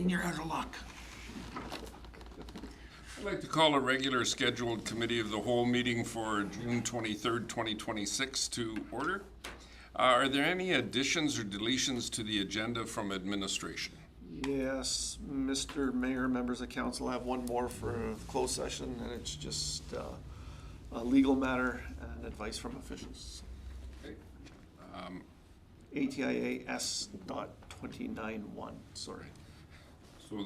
and you're out of luck. I'd like to call a regular scheduled committee of the whole meeting for June 23rd, 2026 to order. Are there any additions or deletions to the agenda from administration? Yes, Mr. Mayor, members of council, I have one more for the closed session, and it's just a legal matter and advice from officials. Okay. ATIA S.291, sorry. So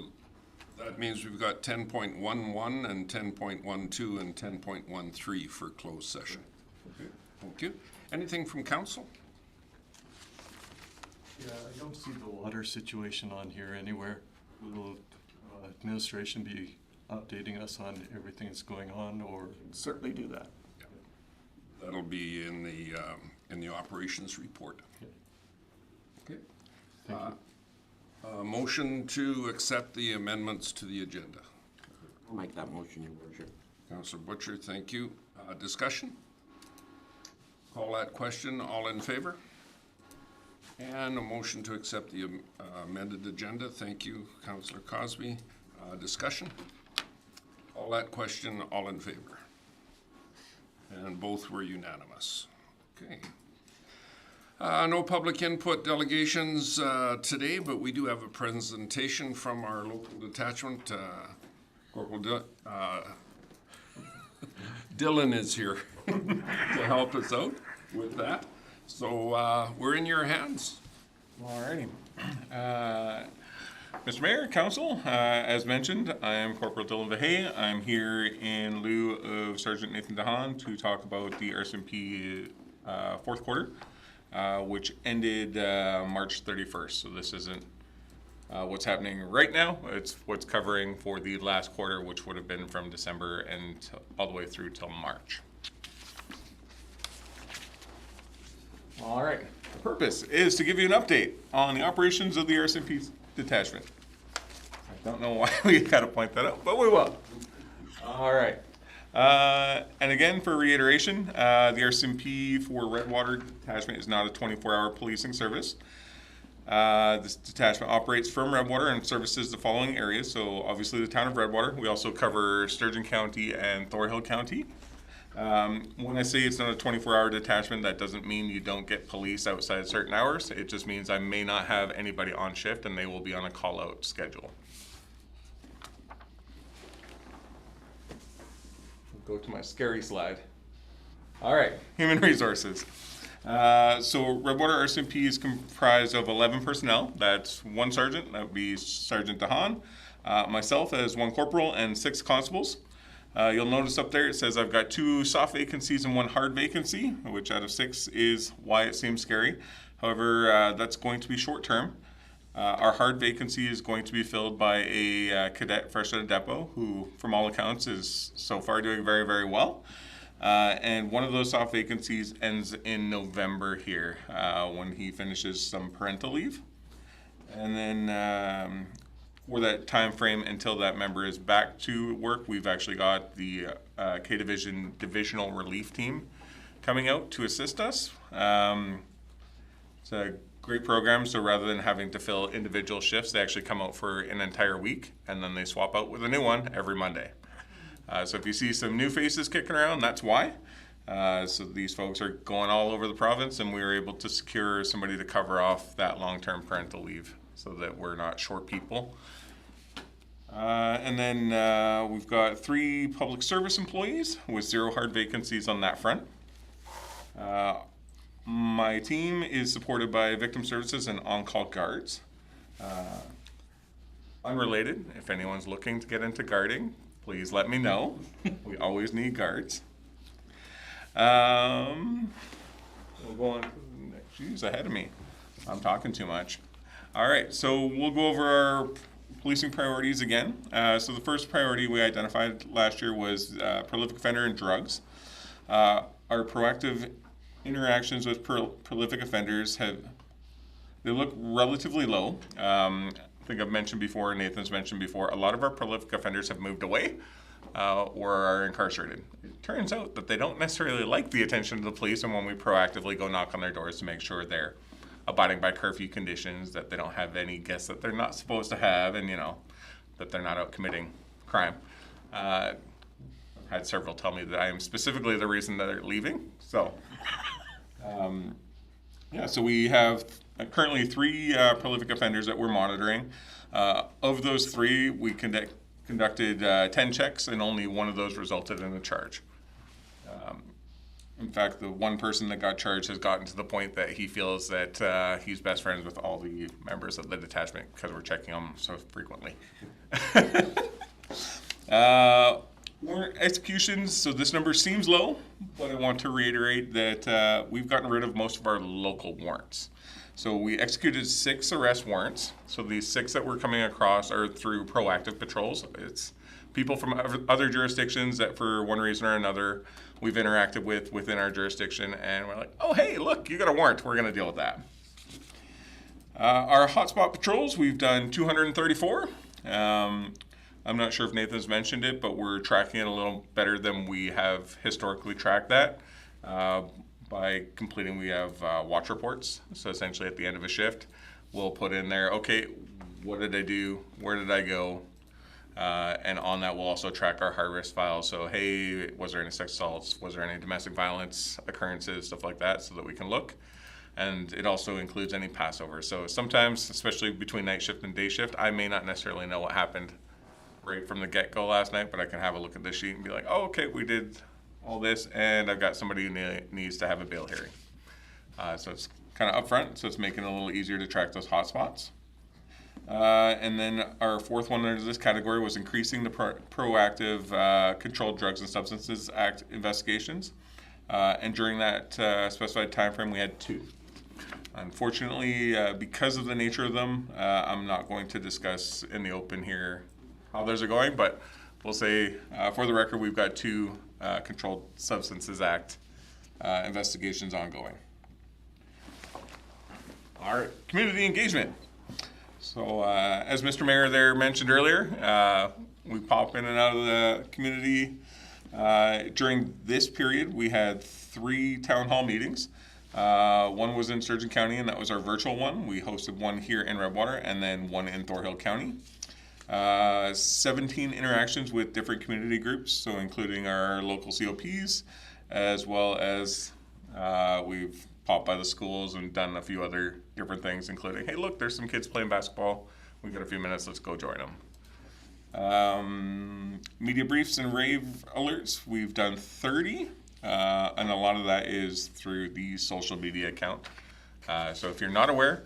that means we've got 10.11 and 10.12 and 10.13 for closed session. Okay. Thank you. Anything from council? Yeah, I don't see the water situation on here anywhere. Will administration be updating us on everything that's going on, or? Certainly do that. That'll be in the operations report. Okay. Thank you. Motion to accept the amendments to the agenda. I'll make that motion, Your Worship. Councillor Butcher, thank you. Discussion? Call that question. All in favor? And a motion to accept the amended agenda. Thank you, Councillor Cosby. Discussion? Call that question. All in favor? And both were unanimous. Okay. No public input delegations today, but we do have a presentation from our local detachment. Corporal Dylan is here to help us out with that. So we're in your hands. Alrighty. Mr. Mayor, Council, as mentioned, I am Corporal Dylan Vahey. I'm here in lieu of Sergeant Nathan Dahan to talk about the RCMP fourth quarter, which ended March 31st. So this isn't what's happening right now. It's what's covering for the last quarter, which would have been from December and all the way through till March. All right. The purpose is to give you an update on the operations of the RCMP detachment. I don't know why we got to point that out, but we will. All right. And again, for reiteration, the RCMP for Redwater detachment is not a 24-hour policing service. This detachment operates from Redwater and services the following areas. So obviously the town of Redwater. We also cover Sturgeon County and Thorhill County. When I say it's not a 24-hour detachment, that doesn't mean you don't get police outside certain hours. It just means I may not have anybody on shift and they will be on a call-out schedule. Go to my scary slide. All right, human resources. So Redwater RCMP is comprised of 11 personnel. That's one sergeant, that would be Sergeant Dahan, myself as one corporal, and 6 constables. You'll notice up there it says I've got 2 soft vacancies and 1 hard vacancy, which out of 6 is why it seems scary. However, that's going to be short term. Our hard vacancy is going to be filled by a cadet fresh out of depot who, from all accounts, is so far doing very, very well. And one of those soft vacancies ends in November here when he finishes some parental leave. And then for that time frame until that member is back to work, we've actually got the K Division Divisional Relief Team coming out to assist us. It's a great program, so rather than having to fill individual shifts, they actually come out for an entire week and then they swap out with a new one every Monday. So if you see some new faces kicking around, that's why. So these folks are going all over the province and we were able to secure somebody to cover off that long-term parental leave so that we're not short people. And then we've got 3 public service employees with 0 hard vacancies on that front. My team is supported by victim services and on-call guards. Unrelated, if anyone's looking to get into guarding, please let me know. We always need guards. We'll go on to the next. She's ahead of me. I'm talking too much. All right, so we'll go over our policing priorities again. So the first priority we identified last year was prolific offender and drugs. Our proactive interactions with prolific offenders they look relatively low. I think I've mentioned before, Nathan's mentioned before, a lot of our prolific offenders have moved away or are incarcerated. It turns out that they don't necessarily like the attention of the police and when we proactively go knock on their doors to make sure they're abiding by curfew conditions, that they don't have any guests that they're not supposed to have, and, you know, that they're not out committing crime. I've had several tell me that I am specifically the reason that they're leaving. So, yeah, so we have currently 3 prolific offenders that we're monitoring. Of those 3, we conducted 10 checks, and only one of those resulted in a charge. In fact, the one person that got charged has gotten to the point that he feels that he's best friends with all the members of the detachment because we're checking them so frequently. Warrant executions, so this number seems low, but I want to reiterate that we've gotten rid of most of our local warrants. So we executed 6 arrest warrants. So these 6 that we're coming across are through proactive patrols. It's people from other jurisdictions that for one reason or another we've interacted with within our jurisdiction, and we're like, oh, hey, look, you got a warrant. We're going to deal with that. Our hotspot patrols, we've done 234. I'm not sure if Nathan's mentioned it, but we're tracking it a little better than we have historically tracked that. By completing, we have watch reports. So essentially at the end of a shift, we'll put in there, okay, what did I do? Where did I go? And on that, we'll also track our high-risk files. So, hey, was there any sex assaults? Was there any domestic violence occurrences, stuff like that, so that we can look. And it also includes any Passover. So sometimes, especially between night shift and day shift, I may not necessarily know what happened right from the get-go last night, but I can have a look at this sheet and be like, oh, okay, we did all this, and I've got somebody who needs to have a bail hearing. So it's kind of upfront, so it's making it a little easier to track those hotspots. And then our 4th one under this category was increasing the proactive Controlled Drugs and Substances Act investigations. And during that specified time frame, we had 2. Unfortunately, because of the nature of them, I'm not going to discuss in the open here how those are going, but we'll say for the record, we've got 2 Controlled Substances Act investigations ongoing. All right, community engagement. So as Mr. Mayor there mentioned earlier, we pop in and out of the community. During this period, we had 3 town hall meetings. One was in Sturgeon County, and that was our virtual one. We hosted one here in Redwater, and then one in Thorhill County. 17 interactions with different community groups, so including our local COPs, as well as we've popped by the schools and done a few other different things, including, hey, look, there's some kids playing basketball. We've got a few minutes, let's go join them. Media briefs and rave alerts, we've done 30, and a lot of that is through the social media account. So if you're not aware,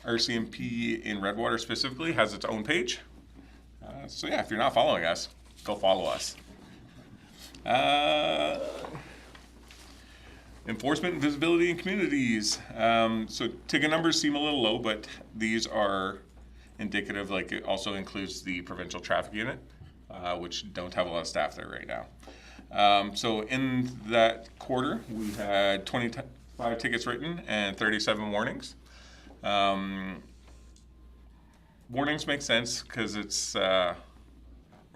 RCMP in Redwater specifically has its own page. So yeah, if you're not following us, go follow us. Enforcement and visibility in communities. So ticket numbers seem a little low, but these are indicative, like it also includes the provincial traffic unit, which don't have a lot of staff there right now. So in that quarter, we had 25 tickets written and 37 warnings. Warnings make sense because it's we're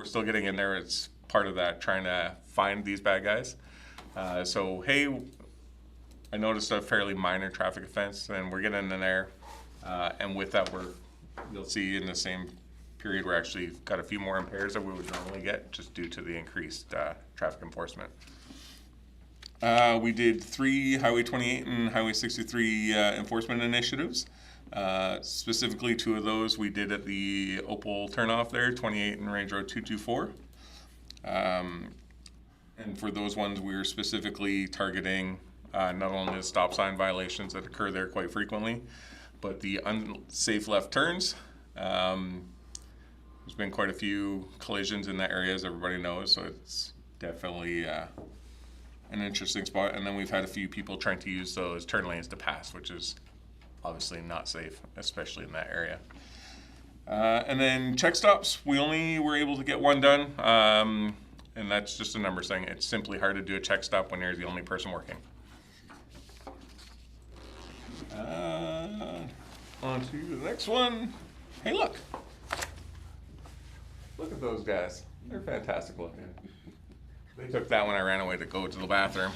still getting in there. It's part of that, trying to find these bad guys. So hey, I noticed a fairly minor traffic offense, and we're getting in there. And with that, you'll see in the same period, we're actually got a few more impairs than we would normally get, just due to the increased traffic enforcement. We did 3 Highway 28 and Highway 63 enforcement initiatives. Specifically, 2 of those we did at the Opal turnoff there, 28 and Range Road 224. And for those ones, we were specifically targeting not only the stop sign violations that occur there quite frequently, but the unsafe left turns. There's been quite a few collisions in that area, as everybody knows, so it's definitely an interesting spot. And then we've had a few people trying to use those turn lanes to pass, which is obviously not safe, especially in that area. And then check stops, we only were able to get 1 done, and that's just a number saying it's simply hard to do a check stop when you're the only person working. On to the next one. Hey, look. Look at those guys. They're fantastic looking. They took that when I ran away to go to the bathroom.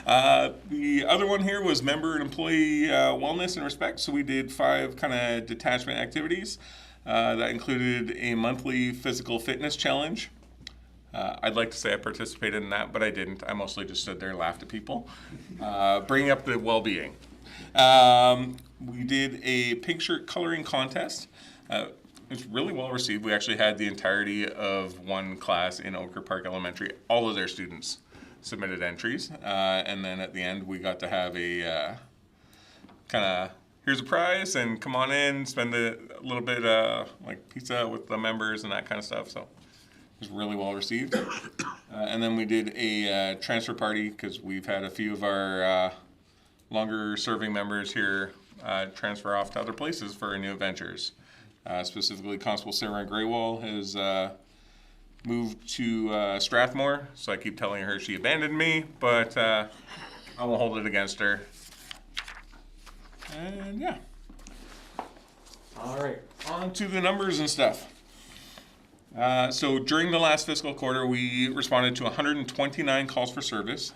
The other one here was member and employee wellness and respect. So we did 5 kind of detachment activities. That included a monthly physical fitness challenge. I'd like to say I participated in that, but I didn't. I mostly just stood there and laughed at people. Bringing up the well-being. We did a pink shirt coloring contest. It was really well received. We actually had the entirety of one class in Oak River Park Elementary. All of their students submitted entries. And then at the end, we got to have a kind of, here's a prize and come on in, spend a little bit like pizza with the members and that kind of stuff. So it was really well received. And then we did a transfer party because we've had a few of our longer serving members here transfer off to other places for new adventures. Specifically, Constable Sarah Graywall has moved to Strathmore, so I keep telling her she abandoned me, but I won't hold it against her. And yeah. All right, on to the numbers and stuff. So during the last fiscal quarter, we responded to 129 calls for service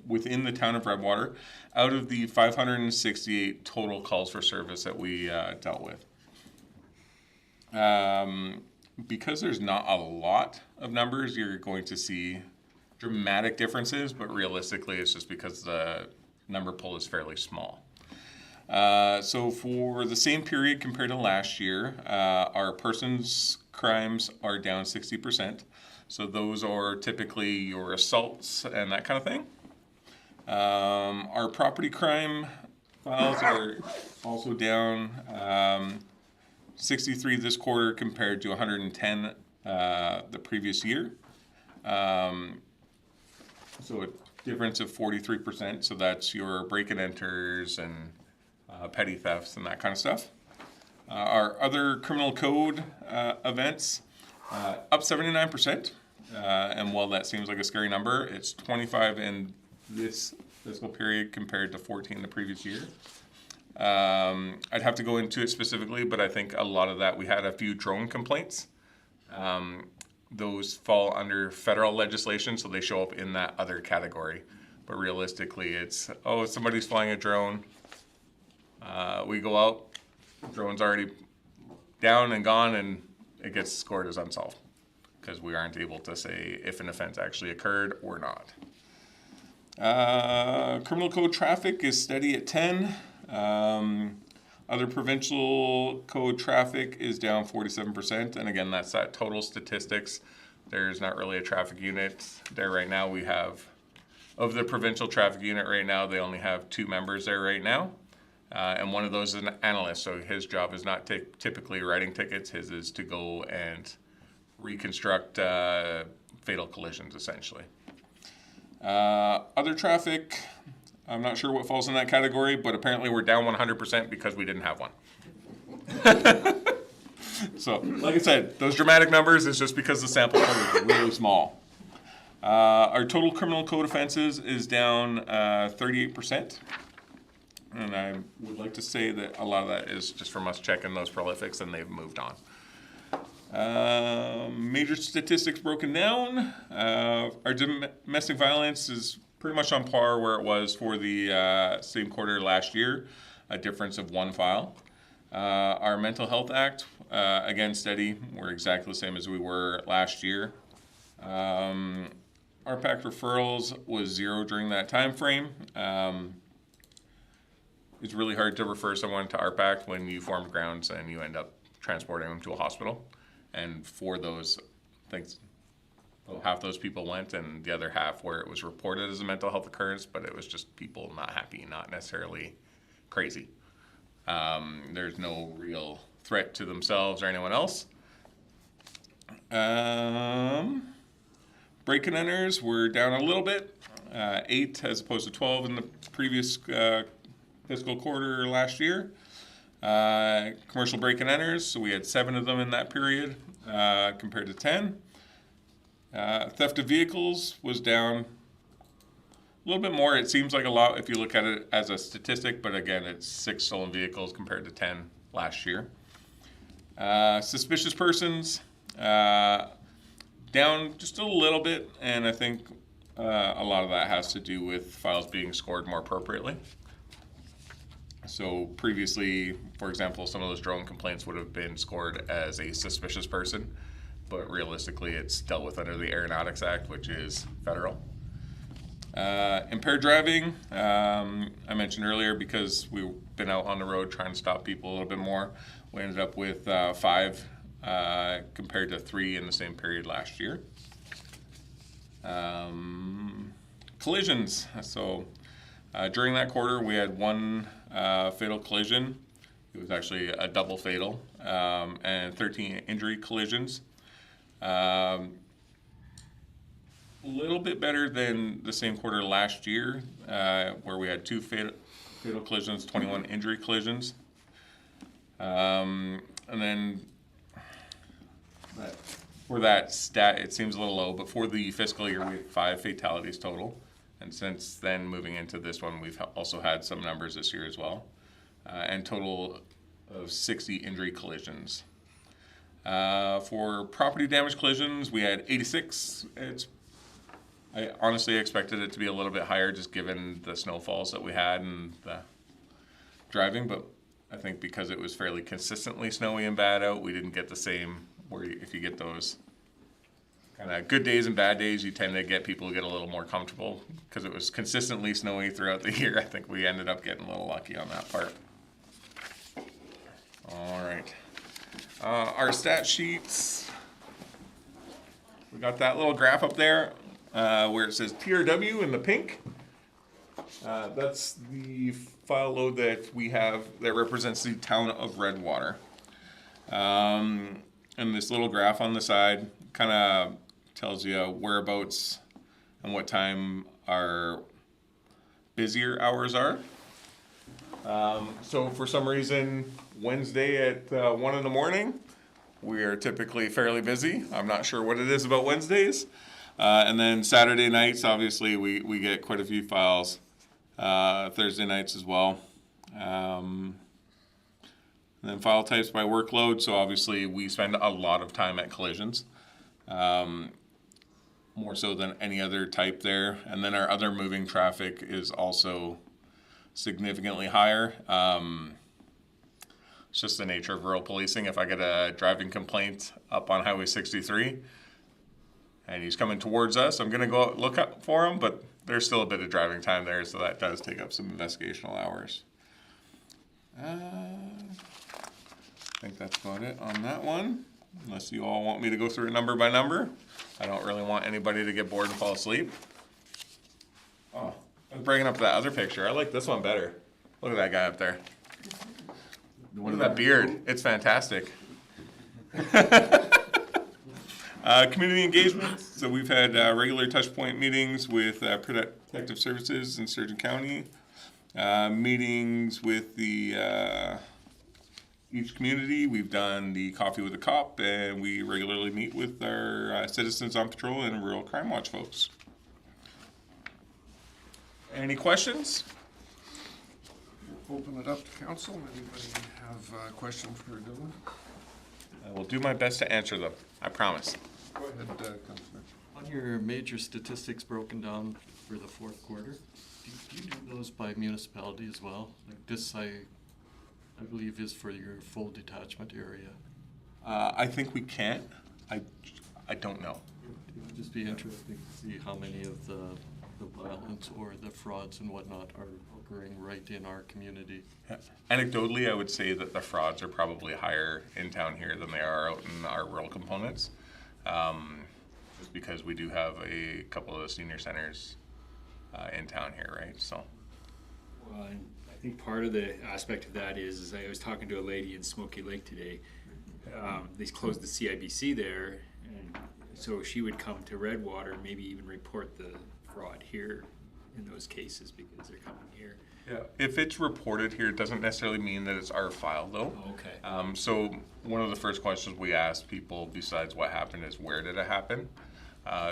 within the town of Redwater, out of the 568 total calls for service that we dealt with. Because there's not a lot of numbers, you're going to see dramatic differences, but realistically, it's just because the number pool is fairly small. So for the same period compared to last year, our persons crimes are down 60%. So those are typically your assaults and that kind of thing. Our property crime files are also down 63 this quarter compared to 110 the previous year. So a difference of 43%. So that's your break and enters and petty thefts and that kind of stuff. Our other criminal code events up 79%. And while that seems like a scary number, it's 25 in this fiscal period compared to 14 the previous year. I'd have to go into it specifically, but I think a lot of that, we had a few drone complaints. Those fall under federal legislation, so they show up in that other category. But realistically, it's, oh, somebody's flying a drone. We go out, drone's already down and gone, and it gets scored as unsolved because we aren't able to say if an offense actually occurred or not. Criminal code traffic is steady at 10. Other provincial code traffic is down 47%. And again, that's that total statistics. There's not really a traffic unit there right now. We have, of the provincial traffic unit right now, they only have 2 members there right now. And one of those is an analyst, so his job is not typically writing tickets. His is to go and reconstruct fatal collisions, essentially. Other traffic, I'm not sure what falls in that category, but apparently we're down 100% because we didn't have one. So, like I said, those dramatic numbers is just because the sample size is really small. Our total criminal code offenses is down 38%. And I would like to say that a lot of that is just from us checking those prolifics and they've moved on. Major statistics broken down. Our domestic violence is pretty much on par where it was for the same quarter last year, a difference of 1 file. Our mental health act, again steady. We're exactly the same as we were last year. RPAC referrals was 0 during that time frame. It's really hard to refer someone to RPAC when you form grounds and you end up transporting them to a hospital. And for those things, well, half those people went, and the other half where it was reported as a mental health occurrence, but it was just people not happy, not necessarily crazy. There's no real threat to themselves or anyone else. Break and enters were down a little bit, 8 as opposed to 12 in the previous fiscal quarter last year. Commercial break and enters, so we had 7 of them in that period compared to 10. Theft of vehicles was down a little bit more. It seems like a lot if you look at it as a statistic, but again, it's 6 stolen vehicles compared to 10 last year. Suspicious persons, down just a little bit, and I think a lot of that has to do with files being scored more appropriately. So previously, for example, some of those drone complaints would have been scored as a suspicious person, but realistically it's dealt with under the Aeronautics Act, which is federal. Impaired driving, I mentioned earlier, because we've been out on the road trying to stop people a little bit more. We ended up with 5 compared to 3 in the same period last year. Collisions. So during that quarter, we had 1 fatal collision. It was actually a double fatal, and 13 injury collisions. A little bit better than the same quarter last year, where we had 2 fatal collisions, 21 injury collisions. And then for that stat, it seems a little low, but for the fiscal year, we had 5 fatalities total. And since then, moving into this one, we've also had some numbers this year as well, and total of 60 injury collisions. For property damage collisions, we had 86. I honestly expected it to be a little bit higher, just given the snowfalls that we had and the driving, but I think because it was fairly consistently snowy and bad out, we didn't get the same, where if you get those kind of good days and bad days, you tend to get people who get a little more comfortable. Because it was consistently snowy throughout the year, I think we ended up getting a little lucky on that part. All right. Our stat sheets, we got that little graph up there where it says TRW in the pink. That's the file load that we have that represents the town of Redwater. And this little graph on the side kind of tells you whereabouts and what time our busier hours are. So for some reason, Wednesday at 1 in the morning, we are typically fairly busy. I'm not sure what it is about Wednesdays. And then Saturday nights, obviously, we get quite a few files. Thursday nights as well. And then file types by workload. So obviously, we spend a lot of time at collisions. More so than any other type there. And then our other moving traffic is also significantly higher. It's just the nature of rural policing. If I get a driving complaint up on Highway 63 and he's coming towards us, I'm going to go look up for him, but there's still a bit of driving time there, so that does take up some investigational hours. I think that's about it on that one, unless you all want me to go through it number by number. I don't really want anybody to get bored and fall asleep. Oh, I was bringing up that other picture. I like this one better. Look at that guy up there. Look at that beard. It's fantastic. Community engagement. So we've had regular touch point meetings with Protective Services in Sturgeon County. Meetings with the each community. We've done the Coffee with a Cop, and we regularly meet with our Citizens on Patrol and Rural Crime Watch folks. Any questions? Open it up to council. Anybody have questions for Dylan? I will do my best to answer them. I promise. Go ahead, Councillor. On your major statistics broken down for the fourth quarter, do you do those by municipality as well? Like this, I believe, is for your full detachment area. I think we can't. I don't know. It would just be interesting to see how many of the violence or the frauds and whatnot are occurring right in our community. Yeah. Anecdotally, I would say that the frauds are probably higher in town here than they are out in our rural components. Just because we do have a couple of the senior centers in town here, right? So. Well, and I think part of the aspect of that is I was talking to a lady in Smoky Lake today. They closed the CIBC there, and so she would come to Redwater, maybe even report the fraud here in those cases because they're coming here. Yeah. If it's reported here, it doesn't necessarily mean that it's our file, though. Oh, okay. So one of the first questions we ask people, besides what happened, is where did it happen?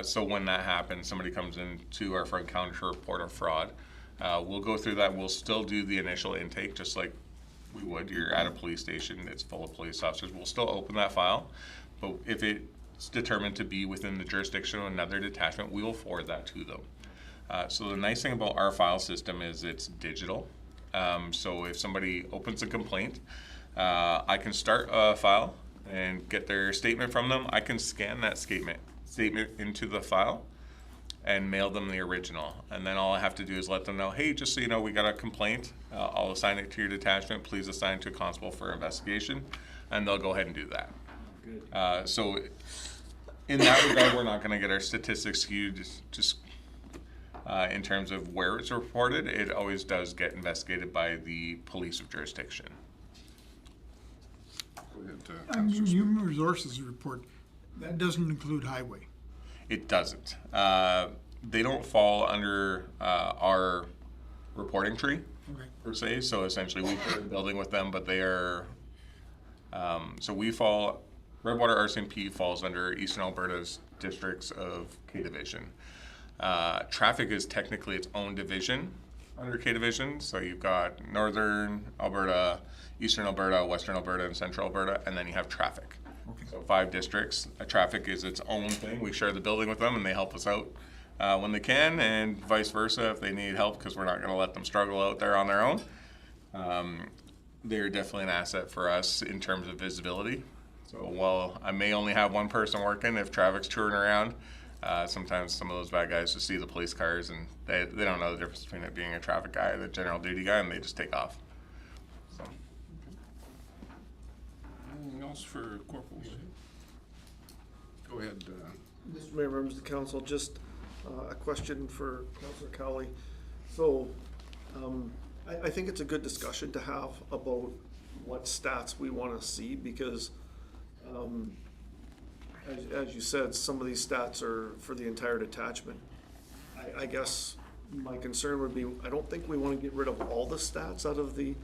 So when that happens, somebody comes into our front counter to report a fraud. We'll go through that. We'll still do the initial intake, just like we would. You're at a police station. It's full of police officers. We'll still open that file. But if it's it's determined to be within the jurisdiction of another detachment, we will forward that to them. So the nice thing about our file system is it's digital. So if somebody opens a complaint, I can start a file and get their statement from them. I can scan that statement into the file and mail them the original. And then all I have to do is let them know, hey, just so you know, we got a complaint. I'll assign it to your detachment. Please assign it to a constable for investigation. And they'll go ahead and do that. Good. So in that regard, we're not going to get our statistics skewed just in terms of where it's reported. It always does get investigated by the police of jurisdiction. Go ahead, Human Resources report, that doesn't include highway. It doesn't. They don't fall under our reporting tree Okay. per se. So essentially, we share the building with them, but they are. So we fall. Redwater RCMP falls under Eastern Alberta's districts of K Division. Traffic is technically its own division under K Division. So you've got Northern Alberta, Eastern Alberta, Western Alberta, and Central Alberta, and then you have traffic. Okay. So 5 districts. Traffic is its own thing. We share the building with them, and they help us out when they can, and vice versa if they need help, because we're not going to let them struggle out there on their own. They're definitely an asset for us in terms of visibility. So while I may only have one person working, if traffic's touring around, sometimes some of those bad guys just see the police cars and they don't know the difference between it being a traffic guy and the general duty guy, and they just take off. So. Anything else for Corporal? Go ahead. Mr. Mayor, members of the council, just a question for Councilor Cowley. So, I think it's a good discussion to have about what stats we want to see, because as you said, some of these stats are for the entire detachment. I guess my concern would be, I don't think we want to get rid of all the stats out of the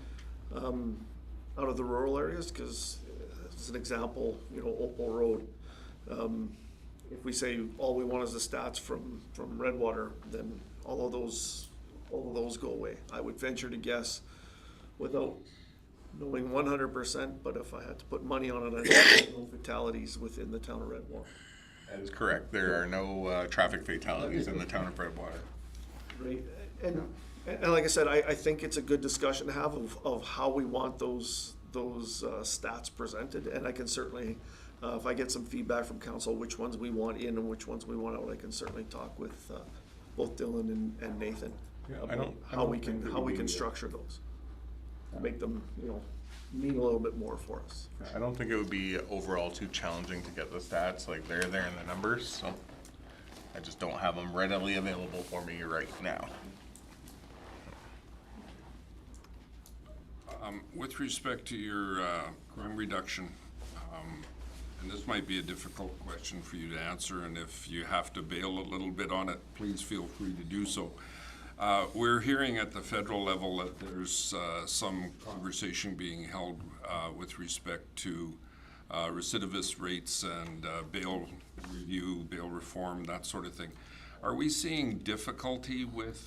rural areas, because as an example, Opal Road, if we say all we want is the stats from Redwater, then all of those go away. I would venture to guess, without knowing 100%, but if I had to put money on it, I'd say no fatalities within the town of Redwater. That is correct. There are no traffic fatalities in the town of Redwater. Right, and like I said, I think it's a good discussion to have of how we want those stats presented, and I can certainly, if I get some feedback from council, which ones we want in and which ones we want out, I can certainly talk with both Dylan and Nathan about how we can structure those, make them, mean a little bit more for us. I don't think it would be overall too challenging to get the stats. Like, they're there in the numbers, so I just don't have them readily available for me right now. With respect to your crime reduction, and this might be a difficult question for you to answer, and if you have to bail a little bit on it, please feel free to do so. We're hearing at the federal level that there's some conversation being held with respect to recidivist rates and bail review, bail reform, that sort of thing. Are we seeing difficulty with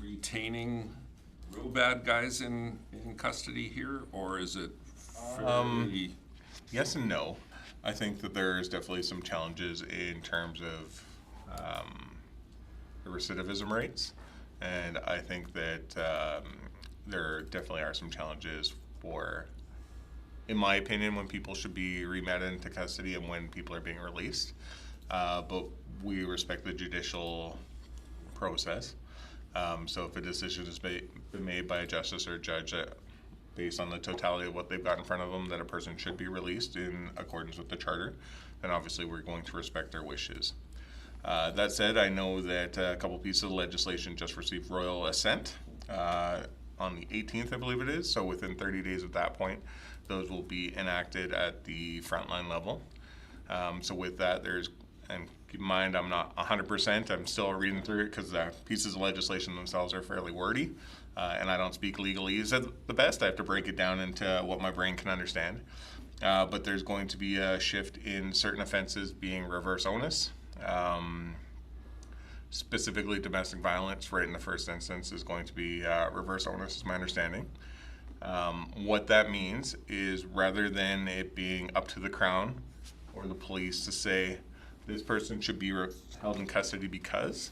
retaining real bad guys in custody here, or is it fairly? Yes and no. I think that there's definitely some challenges in terms of the recidivism rates. And I think that there definitely are some challenges for, in my opinion, when people should be remanded into custody and when people are being released. But we respect the judicial process. So if a decision has been made by a justice or a judge based on the totality of what they've got in front of them, that a person should be released in accordance with the charter, then obviously we're going to respect their wishes. That said, I know that a couple pieces of legislation just received royal assent on the 18th, I believe it is. So within 30 days at that point, those will be enacted at the frontline level. So with that, and keep in mind, I'm not 100%, I'm still reading through it because the pieces of legislation themselves are fairly wordy, and I don't speak legalese at the best. I have to break it down into what my brain can understand. But there's going to be a shift in certain offenses being reverse onus. Specifically domestic violence, right in the first instance, is going to be reverse onus, is my understanding. What that means is, rather than it being up to the Crown or the police to say this person should be held in custody because.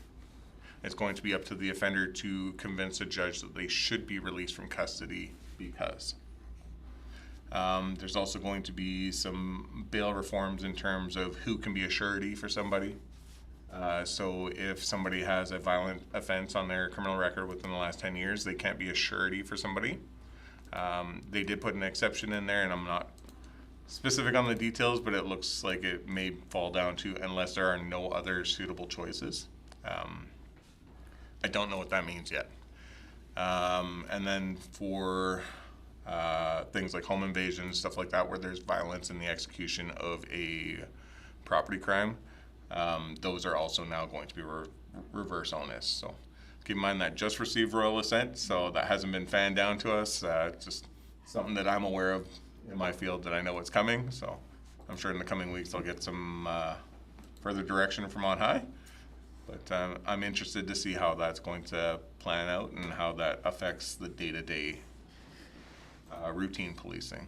It's going to be up to the offender to convince a judge that they should be released from custody because. There's also going to be some bail reforms in terms of who can be a surety for somebody. So if somebody has a violent offense on their criminal record within the last 10 years, they can't be a surety for somebody. They did put an exception in there, and I'm not specific on the details, but it looks like it may fall down to unless there are no other suitable choices. I don't know what that means yet. And then for things like home invasion, stuff like that, where there's violence in the execution of a property crime, those are also now going to be reverse onus. So keep in mind that just received royal assent, so that hasn't been fanned down to us. Just something that I'm aware of in my field that I know it's coming. So I'm sure in the coming weeks I'll get some further direction from on high. But I'm interested to see how that's going to plan out and how that affects the day-to-day routine policing.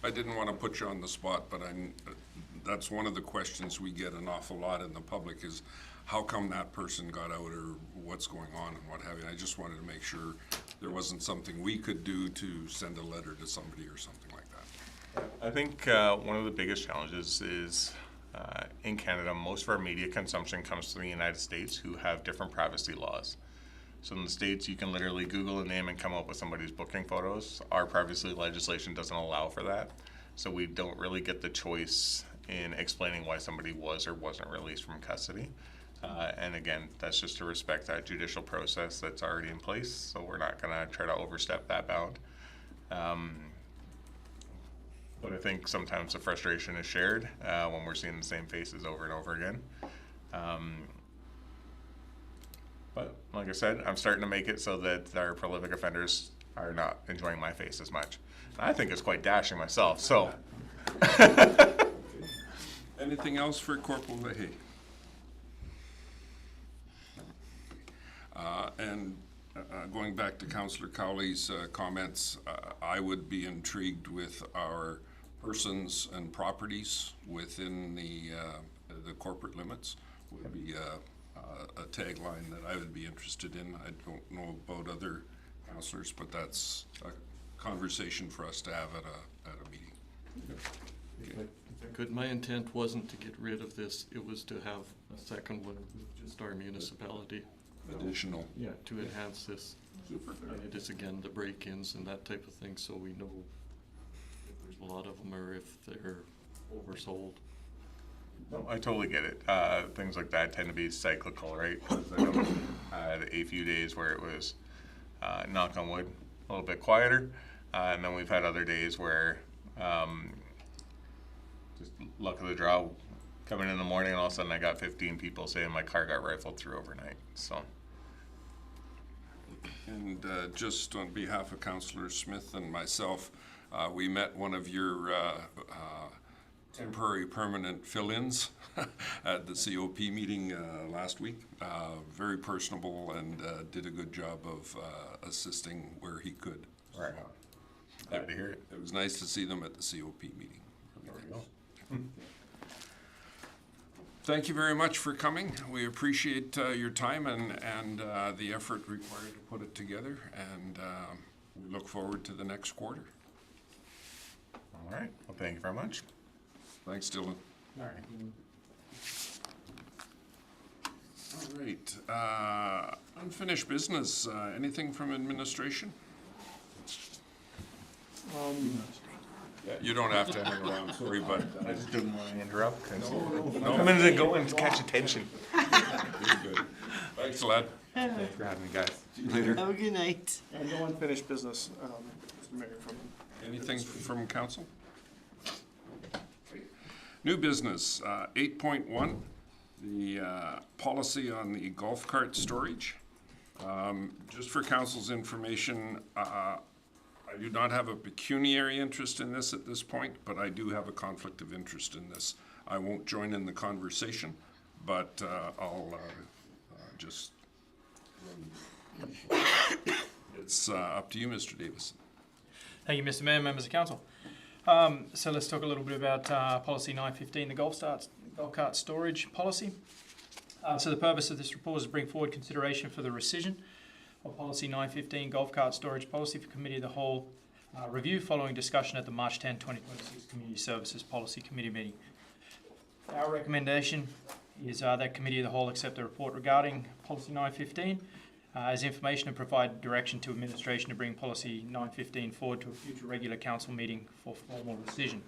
I didn't want to put you on the spot, but that's one of the questions we get an awful lot in the public is how come that person got out or what's going on and what have you. I just wanted to make sure there wasn't something we could do to send a letter to somebody or something like that. I think one of the biggest challenges is in Canada, most of our media consumption comes from the United States, who have different privacy laws. So in the States, you can literally Google a name and come up with somebody's booking photos. Our privacy legislation doesn't allow for that. So we don't really get the choice in explaining why somebody was or wasn't released from custody. And again, that's just to respect that judicial process that's already in place. So we're not gonna try to overstep that bound. But I think sometimes the frustration is shared when we're seeing the same faces over and over again. But like I said, I'm starting to make it so that our prolific offenders are not enjoying my face as much. I think it's quite dashing myself, so. Anything else for Corporal Leahy? And going back to Councillor Cowley's comments, I would be intrigued with our persons and properties within the corporate limits. Would be a tagline that I would be interested in. I don't know about other councillors, but that's a conversation for us to have at a meeting. Good, my intent wasn't to get rid of this, it was to have a second one with just our municipality. Additional. Yeah, to enhance this. Super. And it is again the break-ins and that type of thing, so we know if there's a lot of them or if they're oversold. No, I totally get it. Things like that tend to be cyclical, right? I know I had a few days where it was, knock on wood, a little bit quieter. And then we've had other days where just luck of the draw, coming in the morning and all of a sudden I got 15 people saying my car got rifled through overnight, so. And just on behalf of Councillor Smith and myself, we met one of your temporary permanent fill-ins at the COP meeting last week. Very personable and did a good job of assisting where he could. Right on. Glad to hear it. It was nice to see them at the COP meeting. There we go. Thank you very much for coming. We appreciate your time and the effort required to put it together, and we look forward to the next quarter. All right, well, thank you very much. Thanks, Dylan. All right. All right, unfinished business. Anything from administration? You don't have to hang around, sorry, but I just didn't want to interrupt. Come in and go and catch attention. you're good. Thanks, lad. Thanks for having me, guys. Have a good night. No unfinished business, Mr. Mayor, from. Anything from council? New business, 8.1, the policy on the golf cart storage. Just for council's information, I do not have a pecuniary interest in this at this point, but I do have a conflict of interest in this. I won't join in the conversation, but I'll just, it's up to you, Mr. Davison. Thank you, Mr. Mayor, members of council. So let's talk a little bit about policy 915, the golf cart storage policy. So the purpose of this report is to bring forward consideration for the rescission of policy 915, golf cart storage policy for committee of the whole review following discussion at the March 10, 2026 Community Services Policy Committee meeting. Our recommendation is that committee of the whole accept the report regarding policy 915 as information and provide direction to administration to bring policy 915 forward to a future regular council meeting for formal rescission.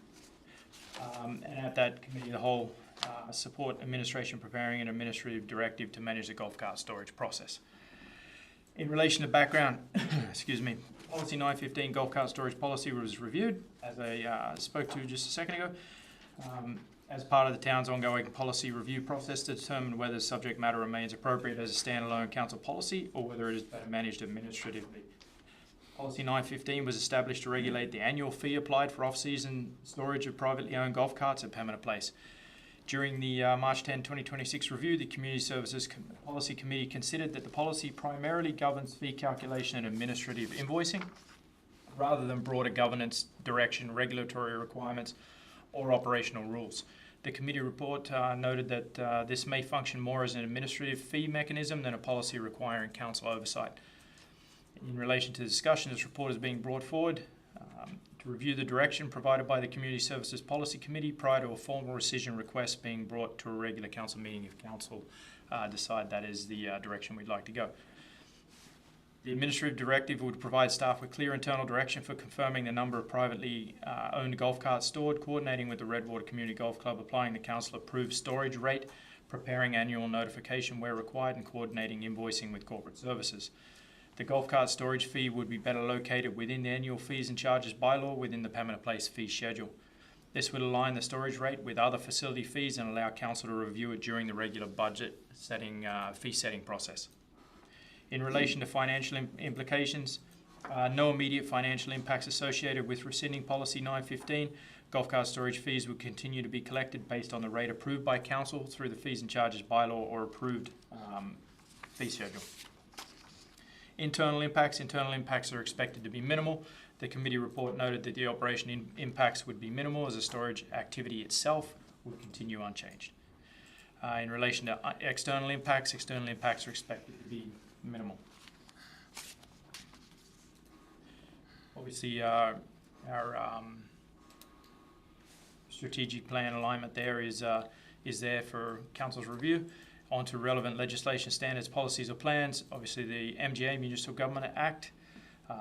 And at that committee of the whole, support administration preparing an administrative directive to manage the golf cart storage process. In relation to background, excuse me, policy 915 golf cart storage policy was reviewed, as I spoke to just a second ago, as part of the town's ongoing policy review process to determine whether subject matter remains appropriate as a standalone council policy or whether it is better managed administratively. Policy 915 was established to regulate the annual fee applied for off-season storage of privately owned golf carts at Pembina Place. During the March 10, 2026 review, the Community Services Policy Committee considered that the policy primarily governs fee calculation and administrative invoicing, rather than broader governance, direction, regulatory requirements, or operational rules. The committee report noted that this may function more as an administrative fee mechanism than a policy requiring council oversight. In relation to the discussion, this report is being brought forward to review the direction provided by the Community Services Policy Committee prior to a formal rescission request being brought to a regular council meeting if council decide that is the direction we'd like to go. The administrative directive would provide staff with clear internal direction for confirming the number of privately owned golf carts stored, coordinating with the Redwater Community Golf Club, applying the council-approved storage rate, preparing annual notification where required, and coordinating invoicing with corporate services. The golf cart storage fee would be better located within the annual fees and charges bylaw within the Pembina Place fee schedule. This would align the storage rate with other facility fees and allow council to review it during the regular budget setting fee setting process. In relation to financial implications, no immediate financial impacts associated with rescinding policy 915. Golf cart storage fees would continue to be collected based on the rate approved by council through the fees and charges bylaw or approved fee schedule. Internal impacts are expected to be minimal. The committee report noted that the operation impacts would be minimal as the storage activity itself would continue unchanged. In relation to external impacts are expected to be minimal. Obviously, our strategic plan alignment there is there for council's review. On to relevant legislation, standards, policies or plans. Obviously, the MGA, Municipal Government Act,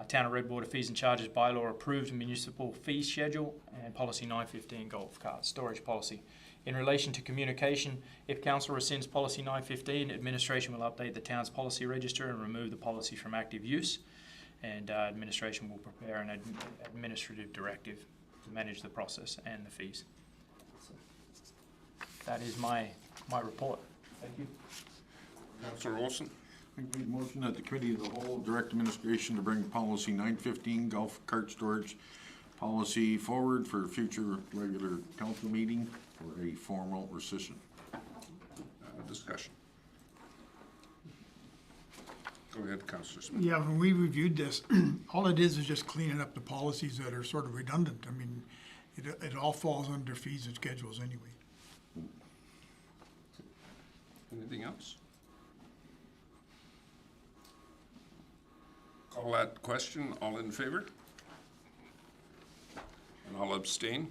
Town of Redwater Fees and Charges Bylaw approved municipal fee schedule, and policy 915 golf cart storage policy. In relation to communication, if council rescinds policy 915, administration will update the town's policy register and remove the policy from active use, and administration will prepare an administrative directive to manage the process and the fees. So that is my report. Thank you. Councillor Olson? I make motion that the committee of the whole direct administration to bring policy 915 golf cart storage policy forward for a future regular council meeting for a formal rescission. Discussion. Go ahead, Councillor Smith. Yeah, when we reviewed this, all it is just cleaning up the policies that are sort of redundant. I mean, it all falls under fees and schedules anyway. Anything else? Call that question. All in favor? And I'll abstain.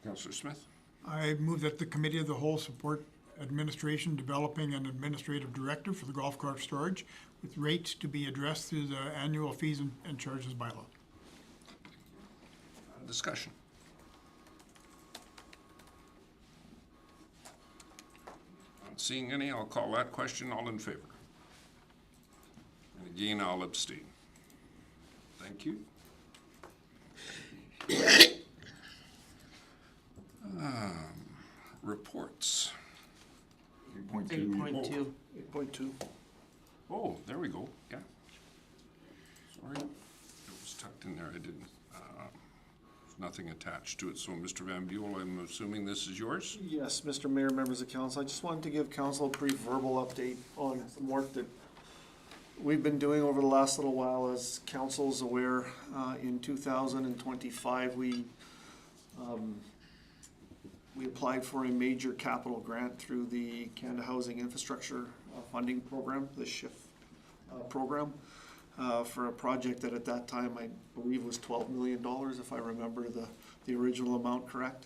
Councillor Smith? I move that the committee of the whole support administration developing an administrative directive for the golf cart storage with rates to be addressed through the annual fees and charges bylaw. Discussion. Not seeing any, I'll call that question. All in favor? And again, I'll abstain. Thank you. Reports. 8.2. 8.2. 8.2. Oh, there we go. Yeah. Sorry. It was tucked in there. I didn't. There's nothing attached to it. So, Mr. Van Buell, I'm assuming this is yours? Yes, Mr. Mayor, members of council, I just wanted to give council a brief verbal update on some work that we've been doing over the last little while, as council's aware, in 2025, we applied for a major capital grant through the Canada Housing Infrastructure Funding Program, the SHIF program, for a project that at that time I believe was $12 million, if I remember the original amount correct.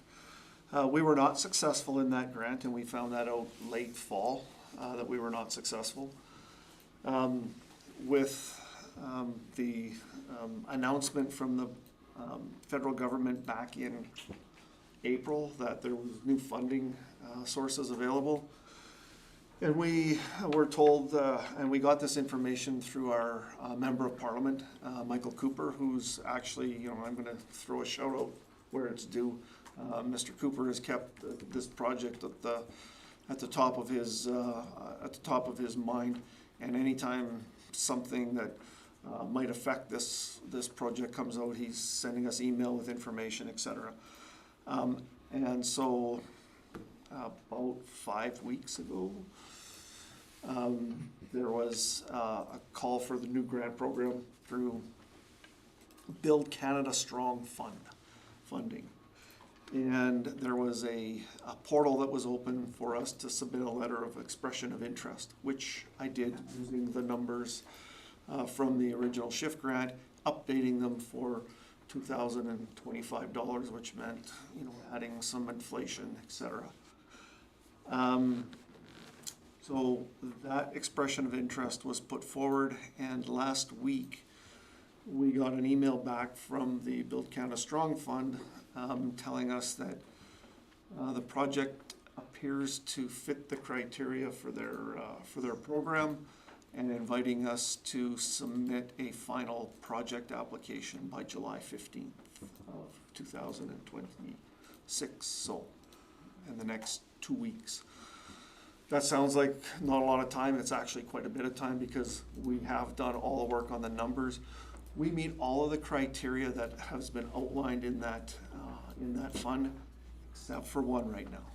We were not successful in that grant, and we found that out late fall, that we were not successful. With the announcement from the federal government back in April that there was new funding sources available. And we were told, and we got this information through our Member of Parliament, Michael Cooper, who's actually, I'm gonna throw a shout out where it's due. Mr. Cooper has kept this project at the top of his mind, and anytime something that might affect this project comes out, he's sending us email with information, etc. And so about 5 weeks ago, there was a call for the new grant program through Build Canada Strong funding. And there was a portal that was open for us to submit a letter of expression of interest, which I did using the numbers from the original SHIF grant, updating them for $2,025, which meant, adding some inflation, etc. So that expression of interest was put forward, and last week we got an email back from the Build Canada Strong Fund telling us that the project appears to fit the criteria for their program, and inviting us to submit a final project application by July 15th of 2026, so in the next 2 weeks. That sounds like not a lot of time. It's actually quite a bit of time because we have done all the work on the numbers. We meet all of the criteria that has been outlined in that fund, except for one right now.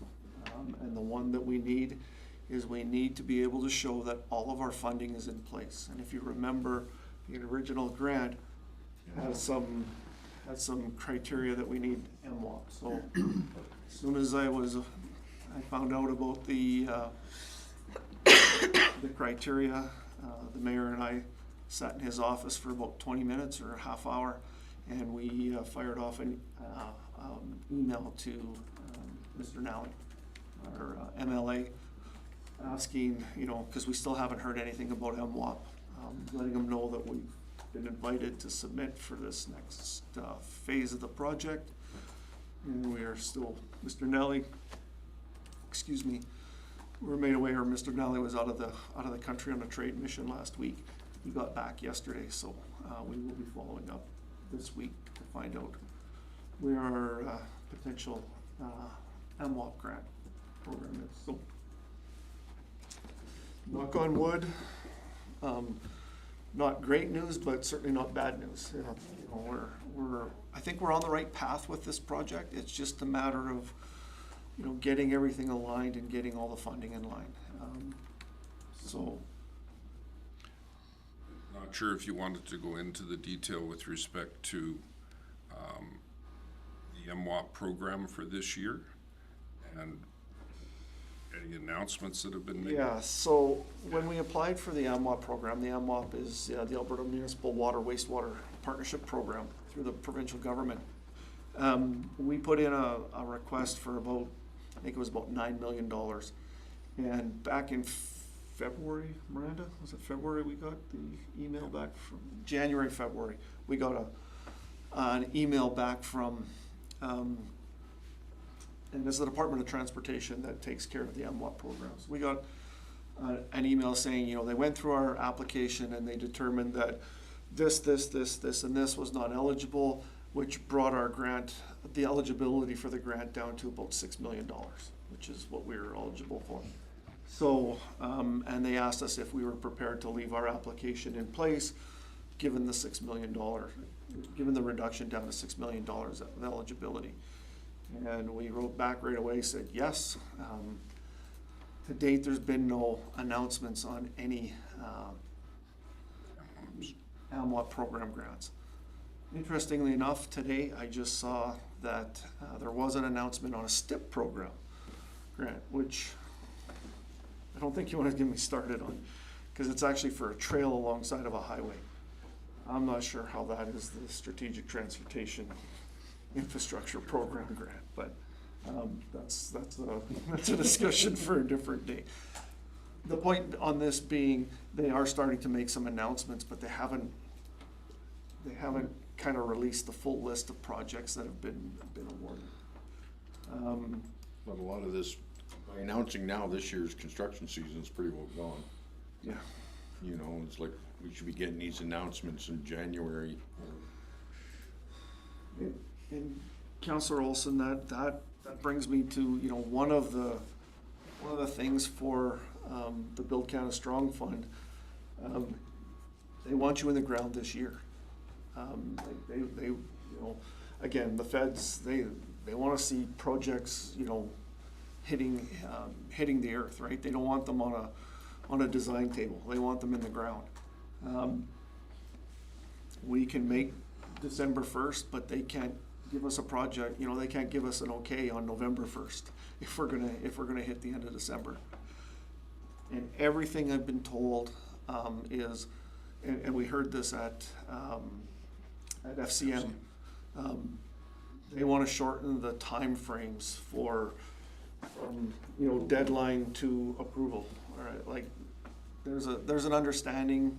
And the one that we need is we need to be able to show that all of our funding is in place. And if you remember, the original grant has some criteria that we need MWOP. So as soon as I found out about the criteria, the mayor and I sat in his office for about 20 minutes or a half hour, and we fired off an email to Mr. Nally, our MLA, asking, because we still haven't heard anything about MWOP, letting them know that we've been invited to submit for this next phase of the project. And we are still, Mr. Nally, we're made aware Mr. Nally was out of the country on a trade mission last week. He got back yesterday, so we will be following up this week to find out where our potential MWOP grant program is. So, knock on wood, not great news, but certainly not bad news. I think we're on the right path with this project. It's just a matter of, getting everything aligned and getting all the funding in line. So. Not sure if you wanted to go into the detail with respect to the MWOP program for this year and any announcements that have been made? Yeah, so when we applied for the MWOP program, the MWOP is the Alberta Municipal Water Wastewater Partnership Program through the provincial government. We put in a request for about, I think it was about $9 million. And back in February, Miranda, was it February we got the email back from? January, February, we got an email back from, and this is the Department of Transportation that takes care of the MWOP programs. We got an email saying, they went through our application and they determined that this, and this was not eligible, which brought our grant, the eligibility for the grant down to about $6 million, which is what we were eligible for. So, and they asked us if we were prepared to leave our application in place, given the $6 million, given the reduction down to $6 million of eligibility. And we wrote back right away, said yes. To date, there's been no announcements on any AMWA program grants. Interestingly enough, today I just saw that there was an announcement on a STIP program grant, which I don't think you want to get me started on, because it's actually for a trail alongside of a highway. I'm not sure how that is the Strategic Transportation Infrastructure Program grant, but that's a discussion for a different day. The point on this being, they are starting to make some announcements, but they haven't kind of released the full list of projects that have been awarded. But a lot of this, by announcing now, this year's construction season is pretty well gone. Yeah. You know, it's like, we should be getting these announcements in January. And Councillor Olson, that brings me to, you know, one of the things for the Build Canada Strong Fund. They want you in the ground this year. They you know, again, the feds, they want to see projects, you know, hitting the earth, right? They don't want them on a design table. They want them in the ground. We can make December 1st, but they can't give us a project, you know, they can't give us an okay on November 1st if we're gonna hit the end of December. And everything I've been told is, and we heard this at FCM, they want to shorten the timeframes from you know, deadline to approval. All right, like there's an understanding,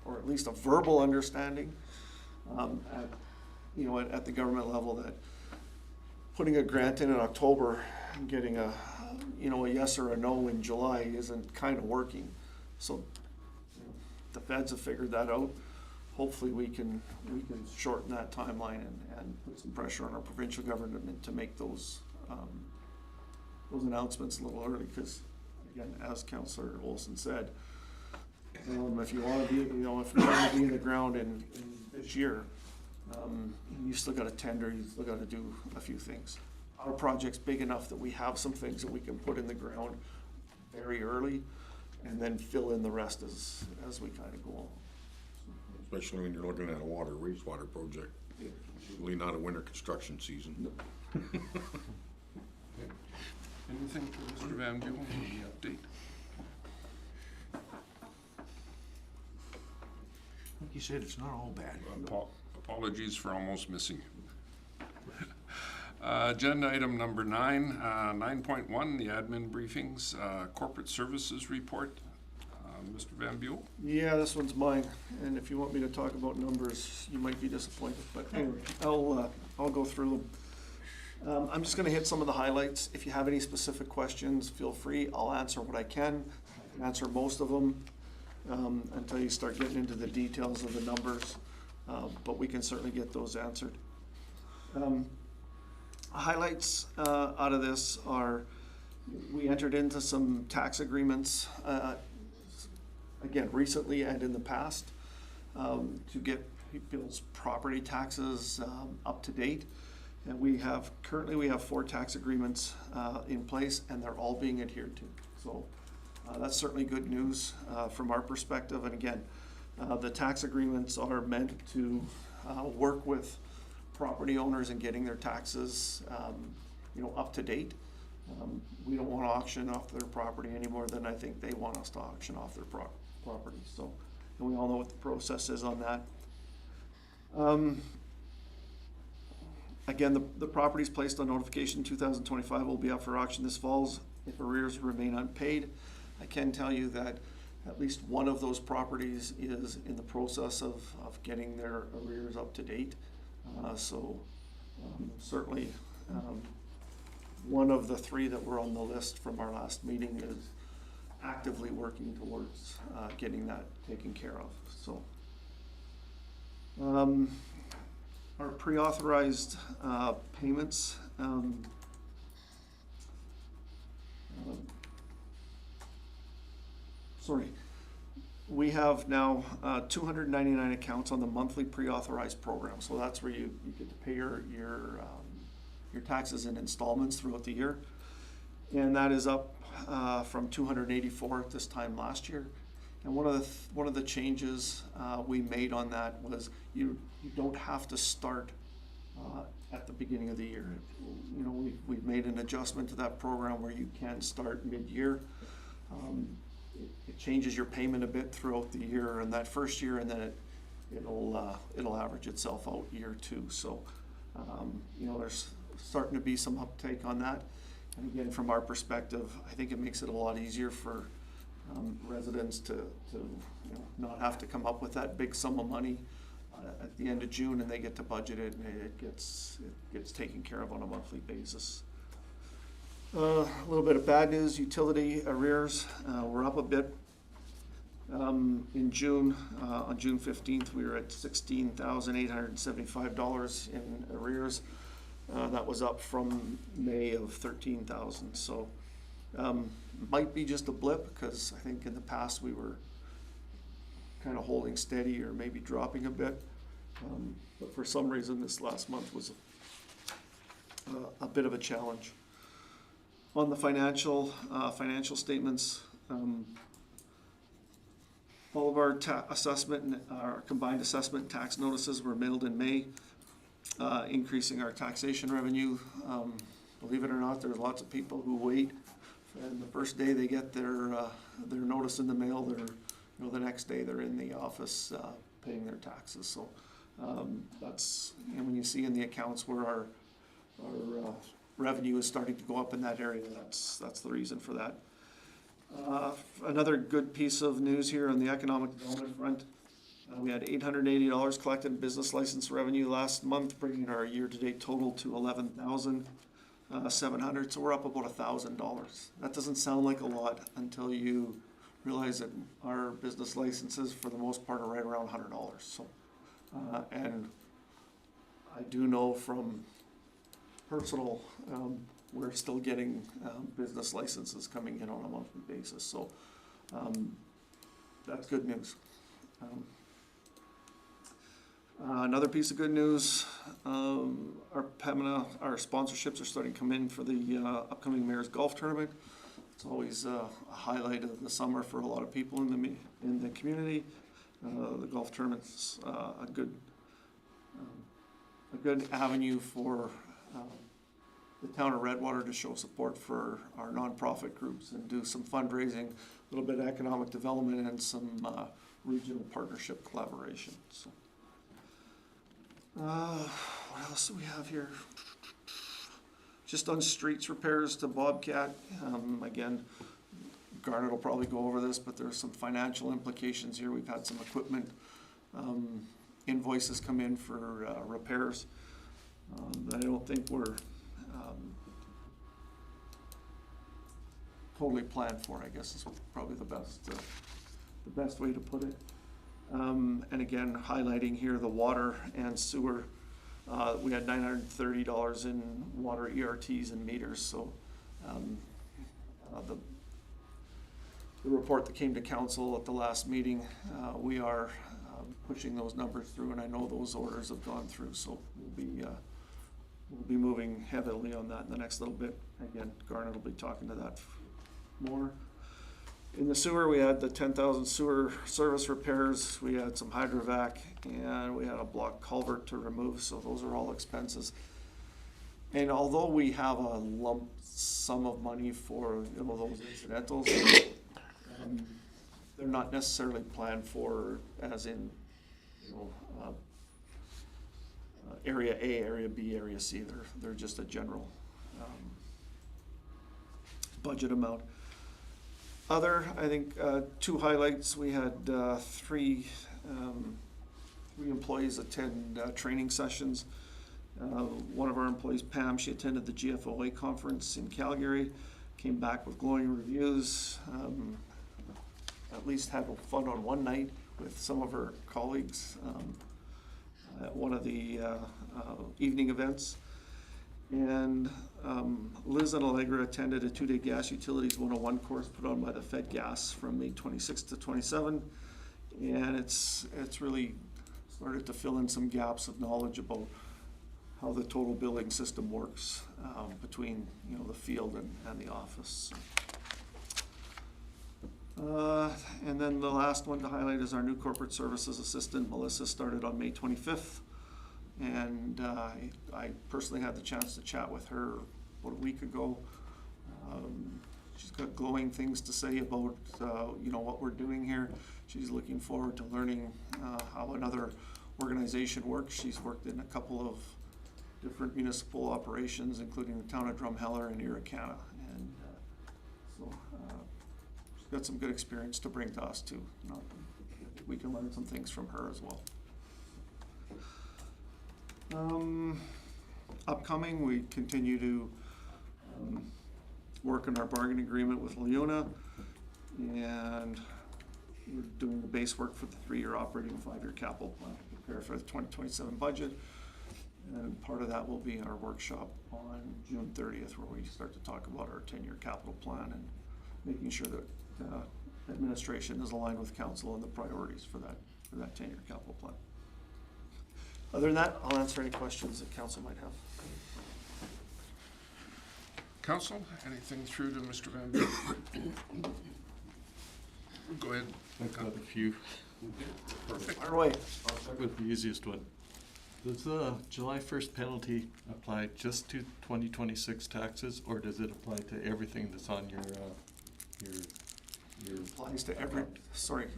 or at least a verbal understanding, at the government level, that putting a grant in October and getting a yes or a no in July isn't kind of working. So the feds have figured that out. Hopefully we can shorten that timeline and put some pressure on our provincial government to make those announcements a little early, because again, as Councillor Olson said, if you want to be, if you want to be in the ground in this year, you still got to tender, you still got to do a few things. Our project's big enough that we have some things that we can put in the ground very early, and then fill in the rest as we kind of go on. Especially when you're looking at a wastewater project. Really not a winter construction season. Anything for Mr. Van Buren, the update? Like you said, it's not all bad. Apologies for almost missing you. Agenda item number 9, 9.1, the admin briefings, corporate services report. Mr. Van Buell? Yeah, this one's mine, and if you want me to talk about numbers, you might be disappointed, but anyway, I'll go through them. I'm just gonna hit some of the highlights. If you have any specific questions, feel free. I'll answer what I can. I can answer most of them until you start getting into the details of the numbers, but we can certainly get those answered. Highlights out of this are, we entered into some tax agreements again, recently and in the past, to get people's property taxes up to date. And currently we have 4 tax agreements in place, and they're all being adhered to. So that's certainly good news from our perspective. And again, the tax agreements are meant to work with property owners in getting their taxes up to date. We don't want to auction off their property any more than I think they want us to auction off their property. So, and we all know what the process is on that. Again, the properties placed on notification 2025 will be up for auction this fall if arrears remain unpaid. I can tell you that at least one of those properties is in the process of getting their arrears up to date. Certainly one of the 3 that were on the list from our last meeting is actively working towards getting that taken care of. So our pre-authorized payments, we have now 299 accounts on the monthly pre-authorized program. So that's where you get to pay your taxes in installments throughout the year, and that is up from 284 at this time last year. And one of the changes we made on that was you don't have to start at the beginning of the year. You know, we've made an adjustment to that program where you can start mid-year. It changes your payment a bit throughout the year and that first year, and then it'll average itself out year two. So, you know, there's starting to be some uptake on that. And again, from our perspective, I think it makes it a lot easier for residents to you know, not have to come up with that big sum of money at the end of June, and they get to budget it, and it gets taken care of on a monthly basis. A little bit of bad news, utility arrears, we're up a bit. In June, on June 15th, we were at $16,875 in arrears. That was up from May of $13,000. So might be just a blip, because I think in the past we were kind of holding steady or maybe dropping a bit. But for some reason this last month was a bit of a challenge. On the financial statements, all of our assessment and our combined assessment tax notices were mailed in May, increasing our taxation revenue. Believe it or not, there's lots of people who wait, and the first day they get their notice in the mail, the next day they're in the office paying their taxes. So that's, you know, when you see in the accounts where our revenue is starting to go up in that area, that's the reason for that. Another good piece of news here on the economic development front. We had $880 collected in business license revenue last month, bringing our year-to-date total to $11,700. So we're up about $1,000. That doesn't sound like a lot until you realize that our business licenses, for the most part, are right around $100. So, and I do know from personal, we're still getting business licenses coming in on a monthly basis. So that's good news. Another piece of good news, our Pembina, our sponsorships are starting to come in for the upcoming Mayor's Golf Tournament. It's always a highlight of the summer for a lot of people in the community. The golf tournament's a good avenue for the town of Redwater to show support for our nonprofit groups and do some fundraising, a little bit of economic development, and some regional partnership collaboration. So, what else do we have here? Just on streets repairs to Bobcat. Again, Garnet will probably go over this, but there's some financial implications here. We've had some equipment invoices come in for repairs that I don't think were totally planned for, I guess is probably the best way to put it. And again, highlighting here the water and sewer. We had $930 in water ERTs and meters. So the report that came to council at the last meeting, we are pushing those numbers through, and I know those orders have gone through. So we'll be moving heavily on that in the next little bit. Again, Garnet will be talking to that more. In the sewer, we had the 10,000 sewer service repairs, we had some hydrovac, and we had a block culvert to remove, so those are all expenses. And although we have a lump sum of money for, you know, those incidentals, they're not necessarily planned for as in, you know, area A, area B, area C. They're just a general budget amount. I think two highlights. We had three employees attend training sessions. One of our employees, Pam, she attended the GFOA conference in Calgary, came back with glowing reviews, at least had fun on one night with some of her colleagues at one of the evening events. And Liz and Allegra attended a 2-day gas utilities 101 course put on by the Fed Gas from May 26th to 27. And it's really started to fill in some gaps of knowledge about how the total billing system works between, you know, the field and the office. And then the last one to highlight is our new corporate services assistant, Melissa, started on May 25th. And I personally had the chance to chat with her about a week ago. She's got glowing things to say about, what we're doing here. She's looking forward to learning how another organization works. She's worked in a couple of different municipal operations, including the town of Drumheller and Irricana. And so she's got some good experience to bring to us too. We can learn some things from her as well. Upcoming, we continue to work on our bargaining agreement with Leona, and we're doing the base work for the 3-year operating 5-year capital plan to prepare for the 2027 budget. And part of that will be our workshop on June 30th, where we start to talk about our 10-year capital plan and making sure that administration is aligned with council and the priorities for that 10-year capital plan. Other than that, I'll answer any questions that council might have. Council, anything through to Mr. Van Buren? Go ahead. I've got a few. Perfect. Fire away. I'll start with the easiest one. Does the July 1st penalty apply just to 2026 taxes, or does it apply to everything that's on your Applies to every, sorry,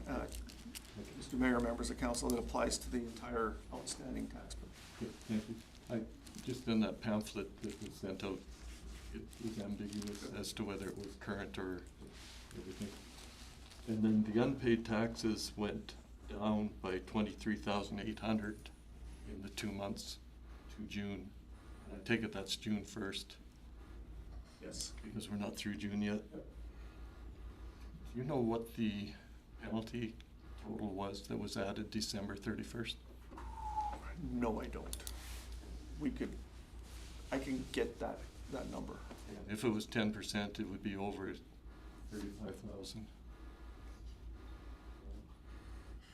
Mr. Mayor, members of council, it applies to the entire outstanding tax bill. Yeah, thank you. I, just in that pamphlet that was sent out, it was ambiguous as to whether it was current or everything. And then the unpaid taxes went down by 23,800 in the 2 months to June. I take it that's June 1st, Yes. because we're not through June yet. Do you know what the penalty total was that was added December 31st? No, I don't. I can get that number. If it was 10%, it would be over 35,000.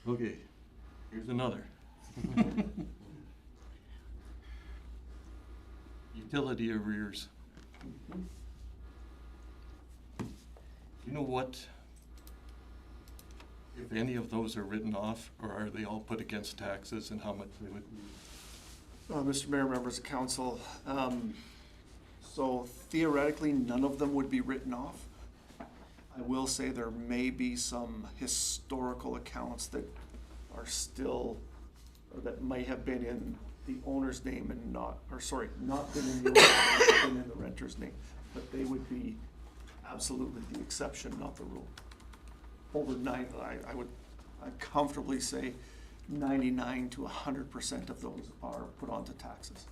Okay, here's another. Utility arrears. You know what, if any of those are written off, or are they all put against taxes, and how much they would be? Mr. Mayor, members of council, so theoretically, none of them would be written off. I will say there may be some historical accounts that are still, or that might have been in the owner's name and not been in the owner's name, been in the renter's name, but they would be absolutely the exception, not the rule. I'd comfortably say 99 to 100% of those are put onto taxes.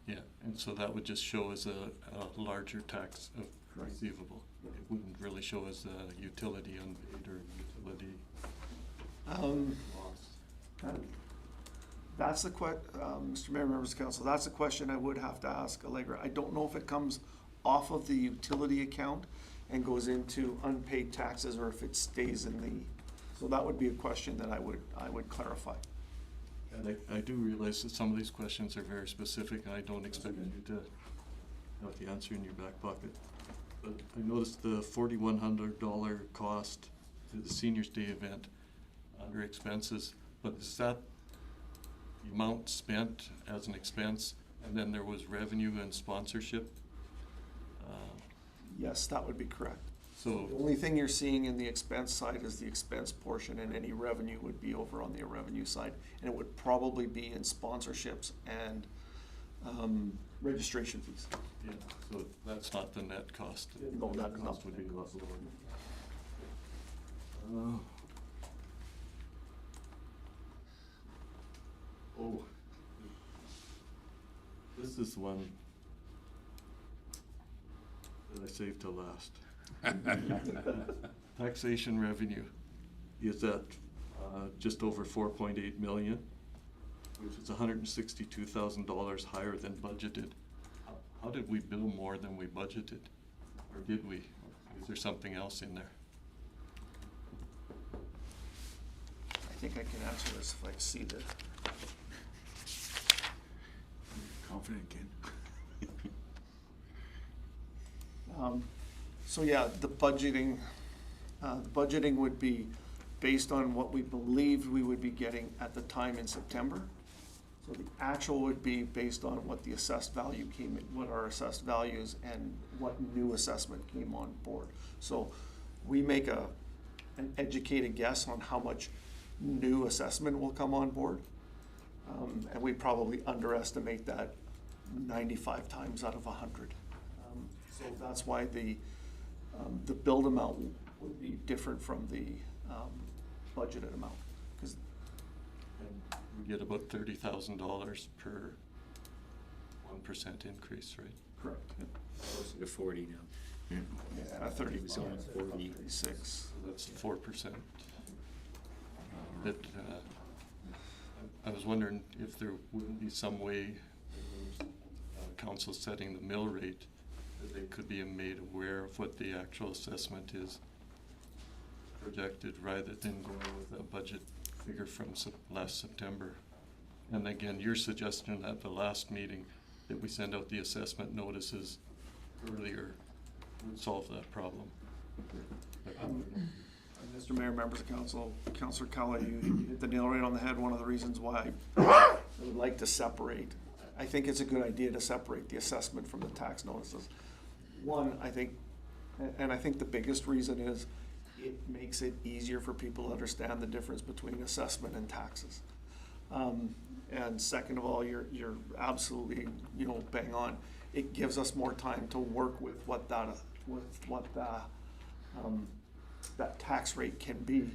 Yeah, and so that would just show as a larger tax of receivable. It wouldn't really show as a utility unpaid or utility loss. That's the Mr. Mayor, members of council, that's a question I would have to ask Allegra. I don't know if it comes off of the utility account and goes into unpaid taxes, or if it stays in the, so that would be a question that I would clarify. And I do realize that some of these questions are very specific, and I don't expect you to have the answer in your back pocket. But I noticed the $4,100 cost to the Seniors Day event under expenses, but is that the amount spent as an expense, and then there was revenue and sponsorship? Yes, that would be correct. So, The only thing you're seeing in the expense side is the expense portion, and any revenue would be over on the revenue side. And it would probably be in sponsorships and registration fees. yeah, so that's not the net cost. No, The that's not cost the would be net a lot cost. lower. Oh, this is one that I saved to last. Taxation revenue is at just over 4.8 million, which is $162,000 higher than budgeted. How did we bill more than we budgeted? Or did we? Is there something else in there? I think I can answer this if I see this. Confident, Ken. So yeah, the budgeting would be based on what we believed we would be getting at the time in September. So the actual would be based on what the assessed value came, what our assessed values and what new assessment came on board. So we make an educated guess on how much new assessment will come on board. And we probably underestimate that 95 times out of 100. So that's why the build amount would be different from the budgeted amount. 'Cause We get about $30,000 per 1% increase, right? correct. Closer to 40 now. Yeah, 30, It was only 40. 36. So that's 4%. But I was wondering if there wouldn't be some way, council setting the mill rate, that they could be made aware of what the actual assessment is projected, rather than going with a budget figure from last September. And again, your suggestion at the last meeting that we send out the assessment notices earlier would solve that problem. Mr. Mayor, members of council, Councillor Cully, you hit the nail right on the head. One of the reasons why I would like to separate, I think it's a good idea to separate the assessment from the tax notices. One, I think, and I think the biggest reason is it makes it easier for people to understand the difference between assessment and taxes. And second of all, you're absolutely, bang on. It gives us more time to work with what that tax rate can be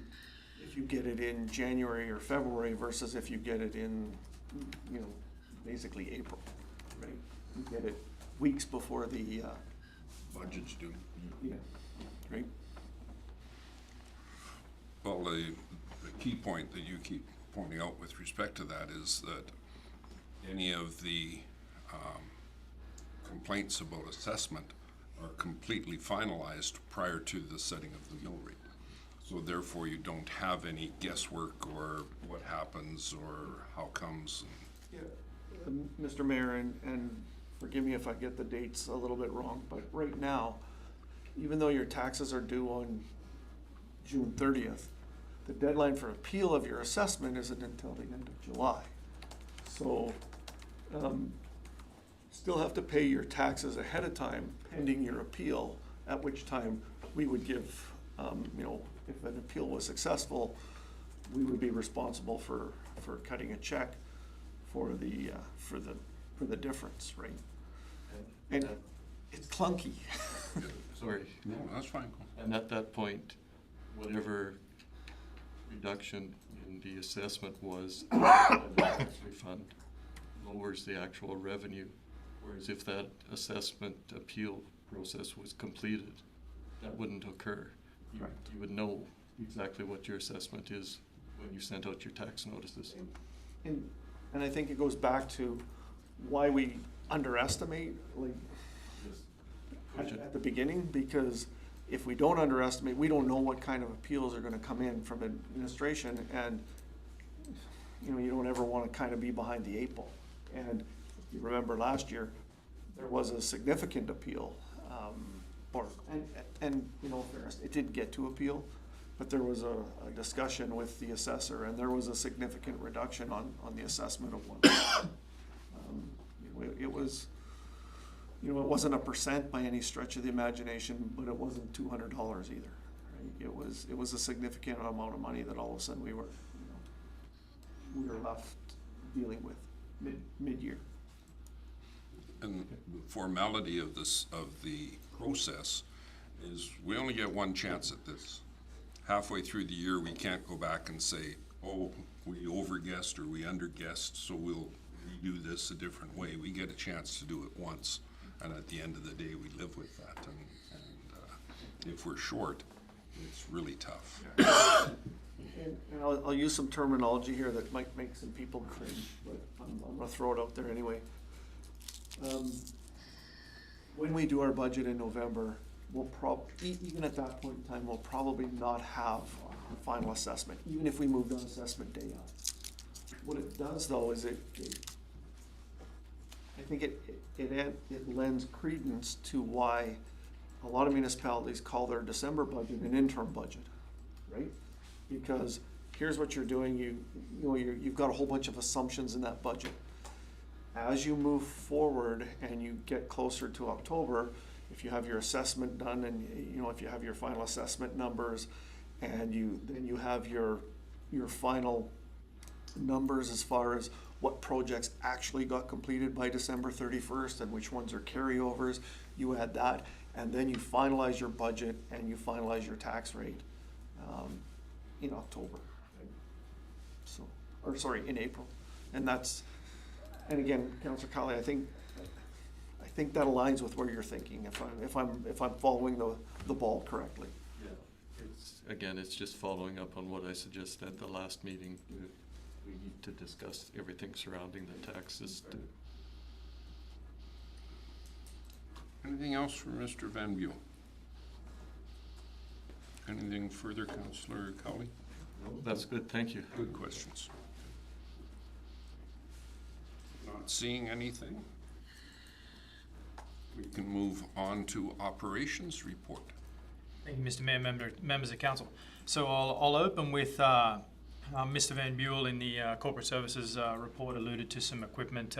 if you get it in January or February versus if you get it in, basically April, right? You get it weeks before the, Budget's due. right? Well, the key point that you keep pointing out with respect to that is that any of the complaints about assessment are completely finalized prior to the setting of the mill rate. So therefore, you don't have any guesswork or what happens or how comes. Mr. Mayor, and forgive me if I get the dates a little bit wrong, but right now, even though your taxes are due on June 30th, the deadline for appeal of your assessment isn't until the end of July. So, still have to pay your taxes ahead of time pending your appeal, at which time we would give, if an appeal was successful, we would be responsible for cutting a check for the difference, right? And it's clunky. Sorry. No, that's fine. And at that point, whatever reduction in the assessment was, the tax refund lowers the actual revenue. Whereas if that assessment appeal process was completed, that wouldn't occur. You would know exactly what your assessment is when you sent out your tax notices. And I think it goes back to why we underestimate, at the beginning, because if we don't underestimate, we don't know what kind of appeals are gonna come in from administration, and, you don't ever wanna kind of be behind the eight ball. And if you remember last year, there was a significant appeal, and fairness, it did get to appeal, but there was a discussion with the assessor, and there was a significant reduction on the assessment of one. It was, it wasn't a percent by any stretch of the imagination, but it wasn't $200 either, right? It was a significant amount of money that all of a sudden we were left dealing with mid-year. And the formality of this, of the process is we only get one chance at this. Halfway through the year, we can't go back and say, oh, we over-guessed or we under-guessed, so we'll redo this a different way. We get a chance to do it once, and at the end of the day, we live with that. And if we're short, it's really tough. And I'll use some terminology here that might make some people cringe, but I'm gonna throw it out there anyway. When we do our budget in November, we'll even at that point in time, we'll probably not have our final assessment, even if we moved on assessment day up. What it does though is I think it lends credence to why a lot of municipalities call their December budget an interim budget, right? Because here's what you're doing, you've got a whole bunch of assumptions in that budget. As you move forward and you get closer to October, if you have your assessment done and, if you have your final assessment numbers and then you have your final numbers as far as what projects actually got completed by December 31st and which ones are carryovers, you add that, and then you finalize your budget and you finalize your tax rate in October. In April. And again, Councillor Colley, I think that aligns with where you're thinking, if I'm following the ball correctly. It's just following up on what I suggested at the last meeting. We need to discuss everything surrounding the taxes. Anything else from Mr. Van Buel? Anything further, Councillor Cowley? That's good, thank you. Good questions. Not seeing anything. We can move on to operations report. Thank you, Mr. Mayor, members of council. So I'll open with Mr. Van Buel in the corporate services report alluded to some equipment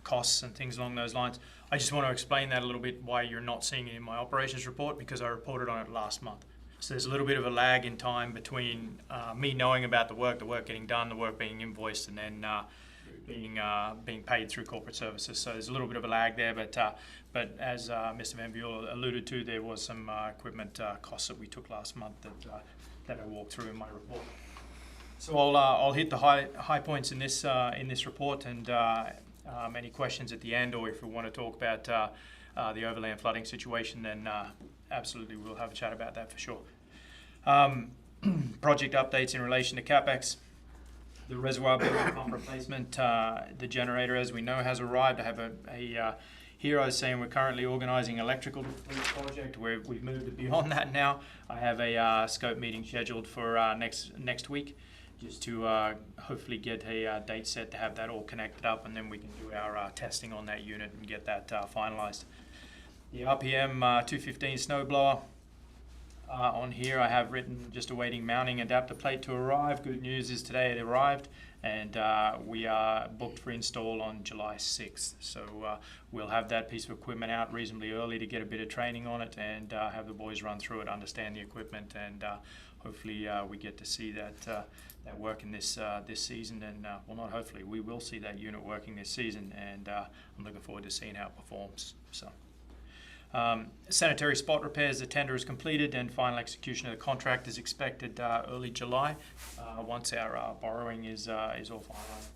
costs and things along those lines. I just want to explain that a little bit, why you're not seeing it in my operations report, because I reported on it last month. So there's a little bit of a lag in time between me knowing about the work getting done, the work being invoiced, and then being paid through corporate services. So there's a little bit of a lag there, but as Mr. Van Buel alluded to, there was some equipment costs that we took last month that I walked through in my report. So I'll hit the high points in this report, and any questions at the end, or if we want to talk about the overland flooding situation, then absolutely we'll have a chat about that for sure. Project updates in relation to CapEx. The reservoir building pump replacement, the generator, as we know, has arrived. I have here I was saying we're currently organising electrical project where we've moved it beyond that now. I have a scope meeting scheduled for next week, just to hopefully get a date set to have that all connected up, and then we can do our testing on that unit and get that finalised. The RPM 215 snowblower. On here I have written just awaiting mounting adapter plate to arrive. Good news is today it arrived, and we are booked for install on July 6th. So we'll have that piece of equipment out reasonably early to get a bit of training on it, and have the boys run through it, understand the equipment, and hopefully we get to see that work in this season. And well, not hopefully, we will see that unit working this season, and I'm looking forward to seeing how it performs. So. Sanitary spot repairs, the tender is completed, and final execution of the contract is expected early July, once our borrowing is all finalized.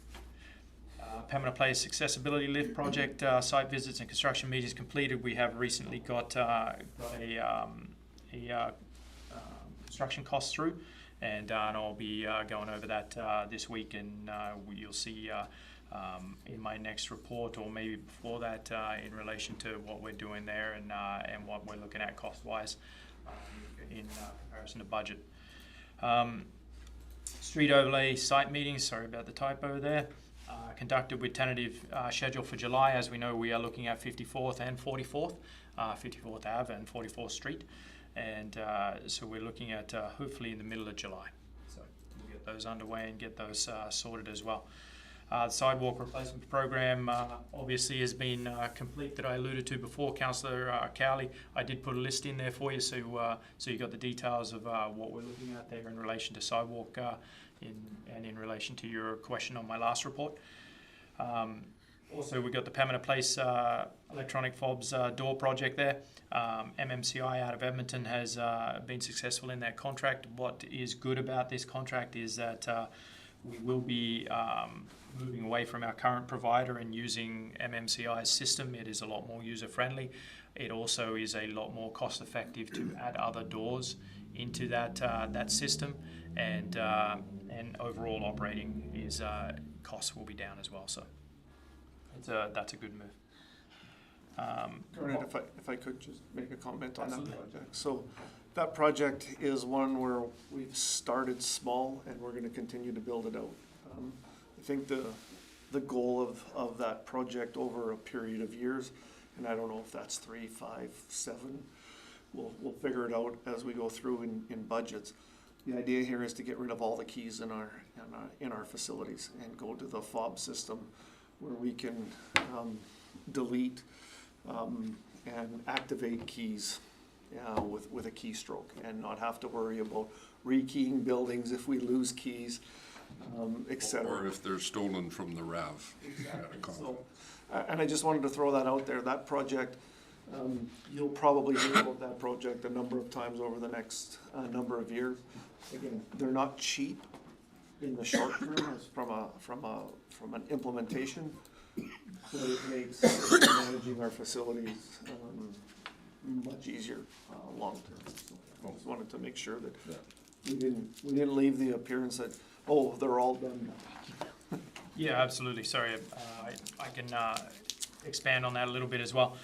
Pembina Place accessibility lift project, site visits and construction meetings completed. We have recently got a construction cost through, and I'll be going over that this week, and you'll see in my next report, or maybe before that, in relation to what we're doing there, and what we're looking at cost-wise in comparison to budget. Street overlay site meetings, sorry about the typo there, conducted with tentative schedule for July. As we know, we are looking at 54th and 44th, 54th Ave and 44th Street, and so we're looking at hopefully in the middle of July. So we'll get those underway and get those sorted as well. The sidewalk replacement program obviously has been complete, that I alluded to before, Councillor Cowley. I did put a list in there for you, so you got the details of what we're looking at there in relation to sidewalk and in relation to your question on my last report. Also, we got the Pembina Place electronic fobs door project there. MMCI out of Edmonton has been successful in that contract. What is good about this contract is that we will be moving away from our current provider and using MMCI's system. It is a lot more user-friendly. It also is a lot more cost-effective to add other doors into that system, and overall operating is costs will be down as well. So that's a good move. Correct, if I could just make a comment on that project. So that project is one where we've started small, and we're going to continue to build it out. I think the goal of that project over a period of years, and I don't know if that's 3, 5, 7, we'll figure it out as we go through in budgets. The idea here is to get rid of all the keys in our facilities and go to the fob system where we can delete and activate keys with a keystroke and not have to worry about rekeying buildings if we lose keys, et cetera. Or if they're stolen from the RAV. So, and I just wanted to throw that out there. That project, you'll probably hear about that project a number of times over the next number of years. Again, they're not cheap in the short term as from an implementation, but it makes managing our facilities much easier long term. So I just wanted to make sure that we didn't leave the appearance that, oh, they're all done now. Yeah, absolutely. Sorry, I can expand on that a little bit as well.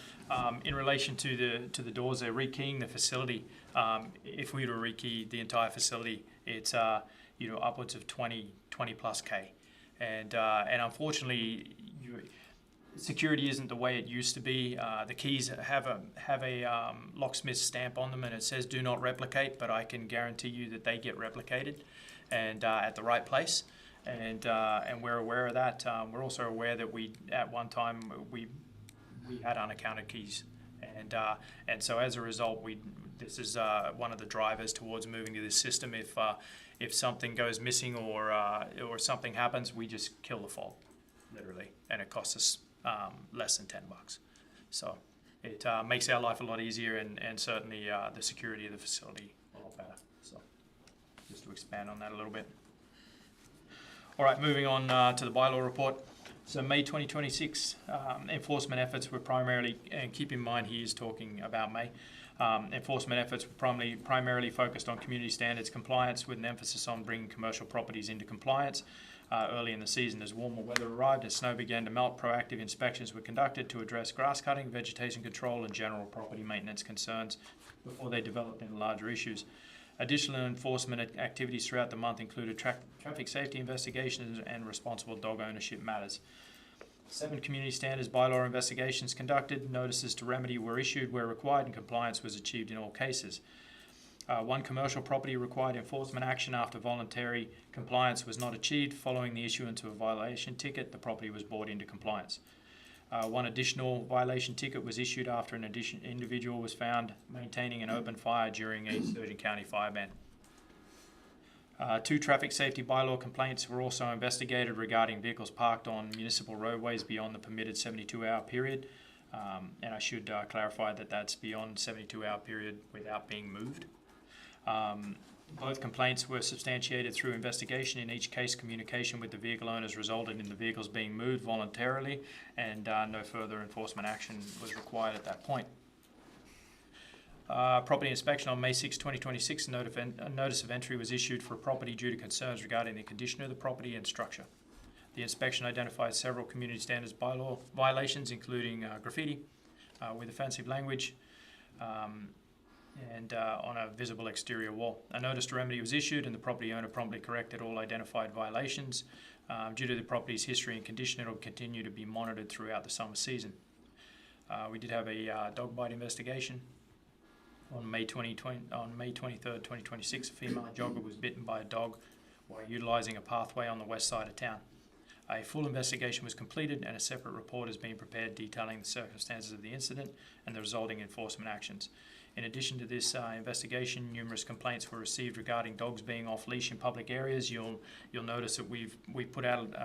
In relation to the doors, they're rekeying the facility. If we were to rekey the entire facility, it's upwards of 20 plus K, and unfortunately, security isn't the way it used to be. The keys have a locksmith stamp on them, and it says "Do not replicate." But I can guarantee you that they get replicated, and at the right place. And we're aware of that. We're also aware that at one time we had unaccounted keys, and so as a result, this is one of the drivers towards moving to this system. If something goes missing or something happens, we just kill the fault, literally, and it costs us less than $10. So it makes our life a lot easier, and certainly the security of the facility a lot better. So just to expand on that a little bit. All right, moving on to the bylaw report. So May 2026, enforcement efforts were primarily, and keep in mind he is talking about May, enforcement efforts were primarily focused on community standards compliance with an emphasis on bringing commercial properties into compliance early in the season. As warmer weather arrived and snow began to melt, proactive inspections were conducted to address grass cutting, vegetation control, and general property maintenance concerns before they developed into larger issues. Additional enforcement activities throughout the month included traffic safety investigations and responsible dog ownership matters. 7 community standards bylaw investigations conducted. Notices to remedy were issued where required, and compliance was achieved in all cases. 1 commercial property required enforcement action after voluntary compliance was not achieved. Following the issuance of a violation ticket, the property was brought into compliance. 1 additional violation ticket was issued after an individual was found maintaining an open fire during a Sturgeon County fire ban. 2 traffic safety bylaw complaints were also investigated regarding vehicles parked on municipal roadways beyond the permitted 72-hour period. And I should clarify that that's beyond 72-hour period without being moved. Both complaints were substantiated through investigation. In each case, communication with the vehicle owners resulted in the vehicles being moved voluntarily, and no further enforcement action was required at that point. Property inspection on May 6, 2026, a notice of entry was issued for a property due to concerns regarding the condition of the property and structure. The inspection identified several community standards bylaw violations, including graffiti with offensive language, and on a visible exterior wall. A notice to remedy was issued, and the property owner promptly corrected all identified violations. Due to the property's history and condition, it will continue to be monitored throughout the summer season. We did have a dog bite investigation on May 23rd, 2026. A female jogger was bitten by a dog while utilising a pathway on the west side of town. A full investigation was completed, and a separate report has been prepared detailing the circumstances of the incident and the resulting enforcement actions. In addition to this investigation, numerous complaints were received regarding dogs being off leash in public areas. You'll notice that we've put out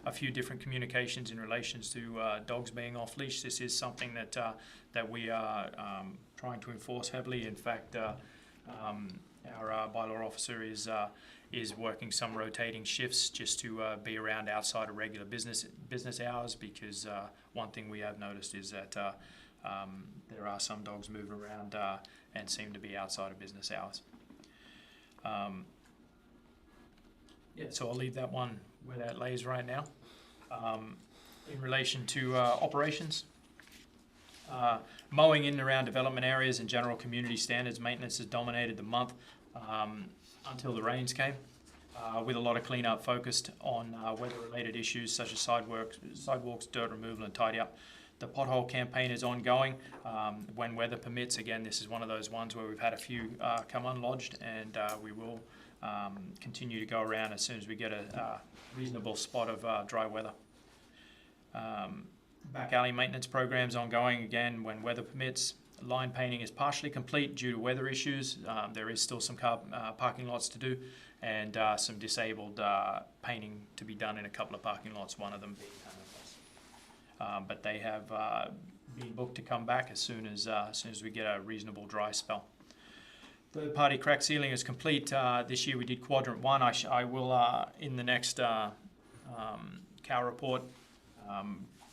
a few different communications in relation to dogs being off leash. This is something that we are trying to enforce heavily. In fact, our bylaw officer is working some rotating shifts just to be around outside of regular business hours, because one thing we have noticed is that there are some dogs move around and seem to be outside of business hours. So I'll leave that one where that lays right now. In relation to operations, mowing in and around development areas and general community standards maintenance has dominated the month until the rains came, with a lot of cleanup focused on weather-related issues such as sidewalks, dirt removal, and tidy up. The pothole campaign is ongoing when weather permits. Again, this is one of those ones where we've had a few come unlodged, and we will continue to go around as soon as we get a reasonable spot of dry weather. Back alley maintenance programs ongoing again when weather permits. Line painting is partially complete due to weather issues. There is still some parking lots to do, and some disabled painting to be done in a couple of parking lots, one of them being Hammerfest. But they have been booked to come back as soon as we get a reasonable dry spell. Third-party crack sealing is complete. This year we did quadrant 1. I will, in the next COW report,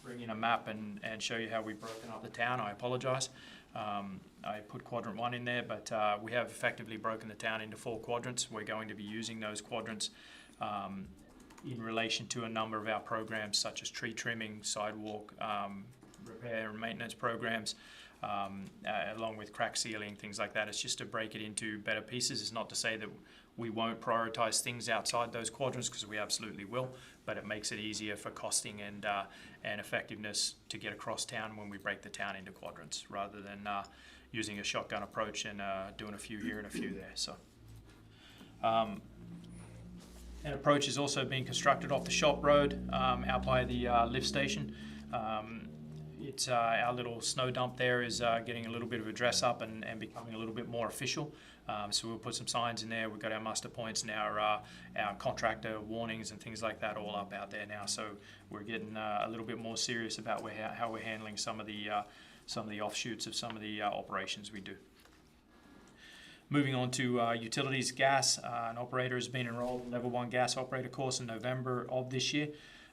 bring in a map and show you how we've broken up the town. I apologise. I put quadrant 1 in there, but we have effectively broken the town into 4 quadrants. We're going to be using those quadrants in relation to a number of our programs, such as tree trimming, sidewalk repair and maintenance programs, along with crack sealing, things like that. It's just to break it into better pieces. It's not to say that we won't prioritise things outside those quadrants, because we absolutely will, but it makes it easier for costing and effectiveness to get across town when we break the town into quadrants, rather than using a shotgun approach and doing a few here and a few there. So, an approach is also being constructed off the Shop Road out by the lift station. It's our little snow dump there is getting a little bit of a dress up and becoming a little bit more official. So we'll put some signs in there. We've got our muster points and our contractor warnings and things like that all up out there now. So we're getting a little bit more serious about how we're handling some of the offshoots of some of the operations we do. Moving on to utilities, gas. An operator has been enrolled in Level 1 gas operator course in November of this year.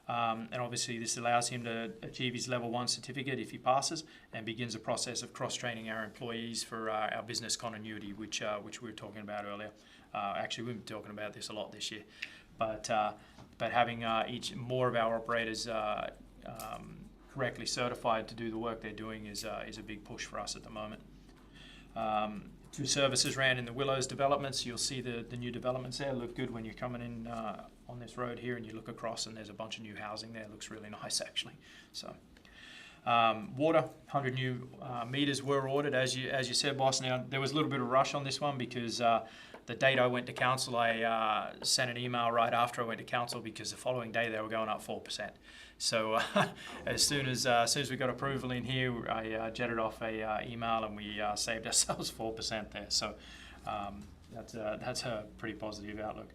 And obviously this allows him to achieve his Level 1 certificate if he passes, and begins a process of cross-training our employees for our business continuity, which we were talking about earlier. Actually, we've been talking about this a lot this year. But having more of our operators correctly certified to do the work they're doing is a big push for us at the moment. 2 services ran in the Willows developments. You'll see the new developments there look good when you're coming in on this road here and you look across, and there's a bunch of new housing there. It looks really nice, actually. So, water, 100 new meters were ordered, as you said, boss. Now, there was a little bit of rush on this one because the date I went to council, I sent an email right after I went to council, because the following day they were going up 4%. So as soon as we got approval in here, I jetted off a email, and we saved ourselves 4% there. So that's a pretty positive outlook.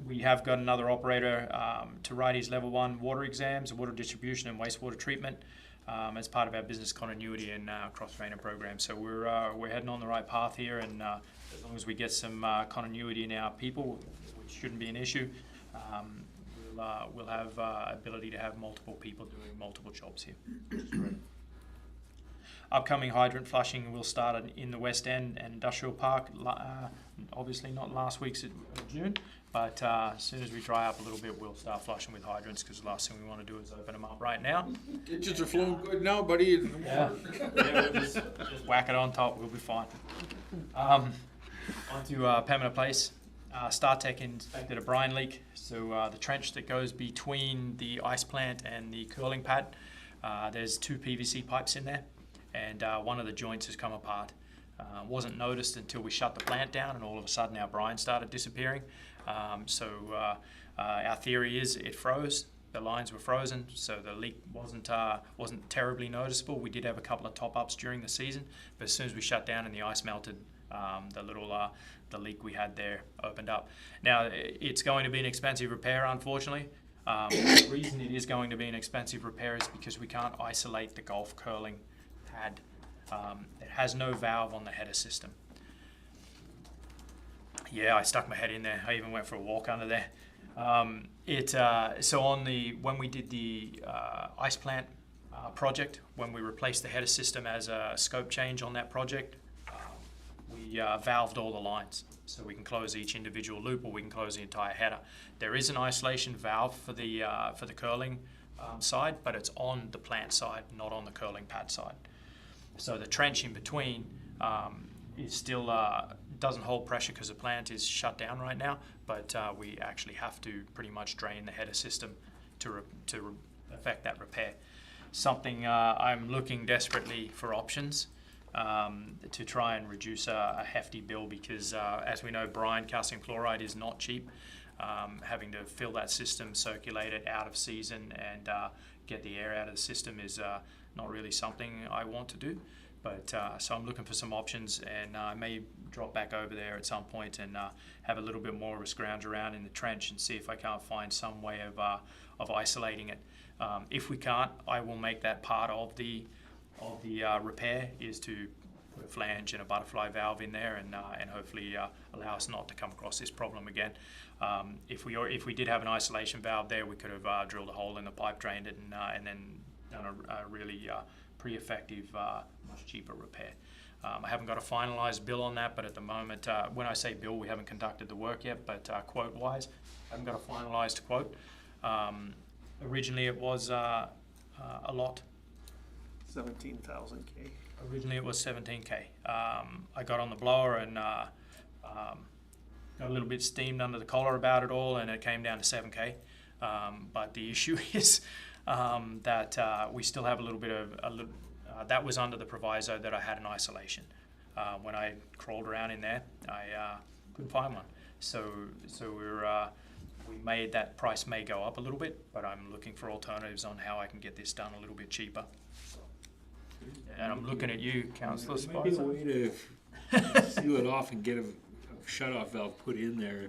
We have got another operator to write his Level 1 water exams, water distribution and wastewater treatment, as part of our business continuity and cross-training program. So we're heading on the right path here, and as long as we get some continuity in our people, which shouldn't be an issue, we'll have ability to have multiple people doing multiple jobs here. Upcoming hydrant flushing will start in the West End and Industrial Park. Obviously not last week's June, but as soon as we dry up a little bit, we'll start flushing with hydrants, because the last thing we want to do is open them up right now. Ditches are flowing good now, buddy. Yeah, we'll just whack it on top. We'll be fine. On to Pembina Place. StarTech inspected a brine leak. So the trench that goes between the ice plant and the curling pad, there's 2 PVC pipes in there, and one of the joints has come apart. Wasn't noticed until we shut the plant down, and all of a sudden our brine started disappearing. So our theory is it froze. The lines were frozen, so the leak wasn't terribly noticeable. We did have a couple of top-ups during the season, but as soon as we shut down and the ice melted, the leak we had there opened up. Now, it's going to be an expensive repair, unfortunately. The reason it is going to be an expensive repair is because we can't isolate the golf curling pad. It has no valve on the header system. Yeah, I stuck my head in there. I even went for a walk under there. So when we did the ice plant project, when we replaced the header system as a scope change on that project, we valved all the lines, so we can close each individual loop, or we can close the entire header. There is an isolation valve for the curling side, but it's on the plant side, not on the curling pad side. So the trench in between is still doesn't hold pressure because the plant is shut down right now, but we actually have to pretty much drain the header system to affect that repair. Something I'm looking desperately for options to try and reduce a hefty bill because, as we know, brine, calcium chloride is not cheap. Having to fill that system, circulate it out of season, and get the air out of the system is not really something I want to do. But so I'm looking for some options, and I may drop back over there at some point and have a little bit more of a scrounge around in the trench and see if I can't find some way of isolating it. If we can't, I will make that part of the repair, is to put a flange and a butterfly valve in there, and hopefully allow us not to come across this problem again. If we did have an isolation valve there, we could have drilled a hole in the pipe, drained it, and then done a really pretty effective, much cheaper repair. I haven't got a finalised bill on that, but at the moment, when I say bill, we haven't conducted the work yet, but quote-wise, I haven't got a finalised quote. Originally, it was a lot. 17,000 K. Originally, it was 17K. I got on the blower and got a little bit steamed under the collar about it all, and it came down to 7K. But the issue is that we still have a little bit of that was under the proviso that I had an isolation. When I crawled around in there, I couldn't find one. So we made that price may go up a little bit, but I'm looking for alternatives on how I can get this done a little bit cheaper. And I'm looking at you, Councillor There might be a Spicer. way to seal it off and get a shut-off valve put in there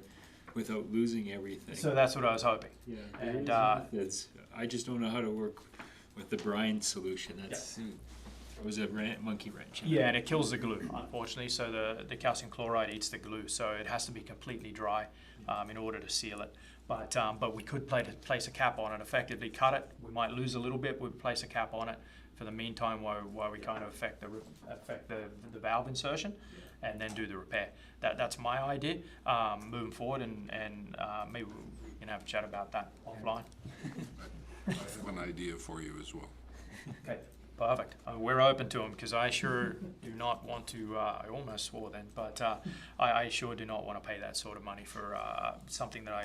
without losing everything. So that's what I was hoping. Yeah, And, I just don't know how to work with the brine solution. That's it was a monkey wrench. Yeah, and it kills the glue, unfortunately. So the calcium chloride eats the glue, so it has to be completely dry in order to seal it. But we could place a cap on it, effectively cut it. We might lose a little bit. We'd place a cap on it for the meantime while we kind of affect the valve insertion, and then do the repair. That's my idea moving forward, and maybe we can have a chat about that offline. I have an idea for you as well. Okay, perfect. We're open to them because I sure do not want to. I almost swore then, but I sure do not want to pay that sort of money for something that I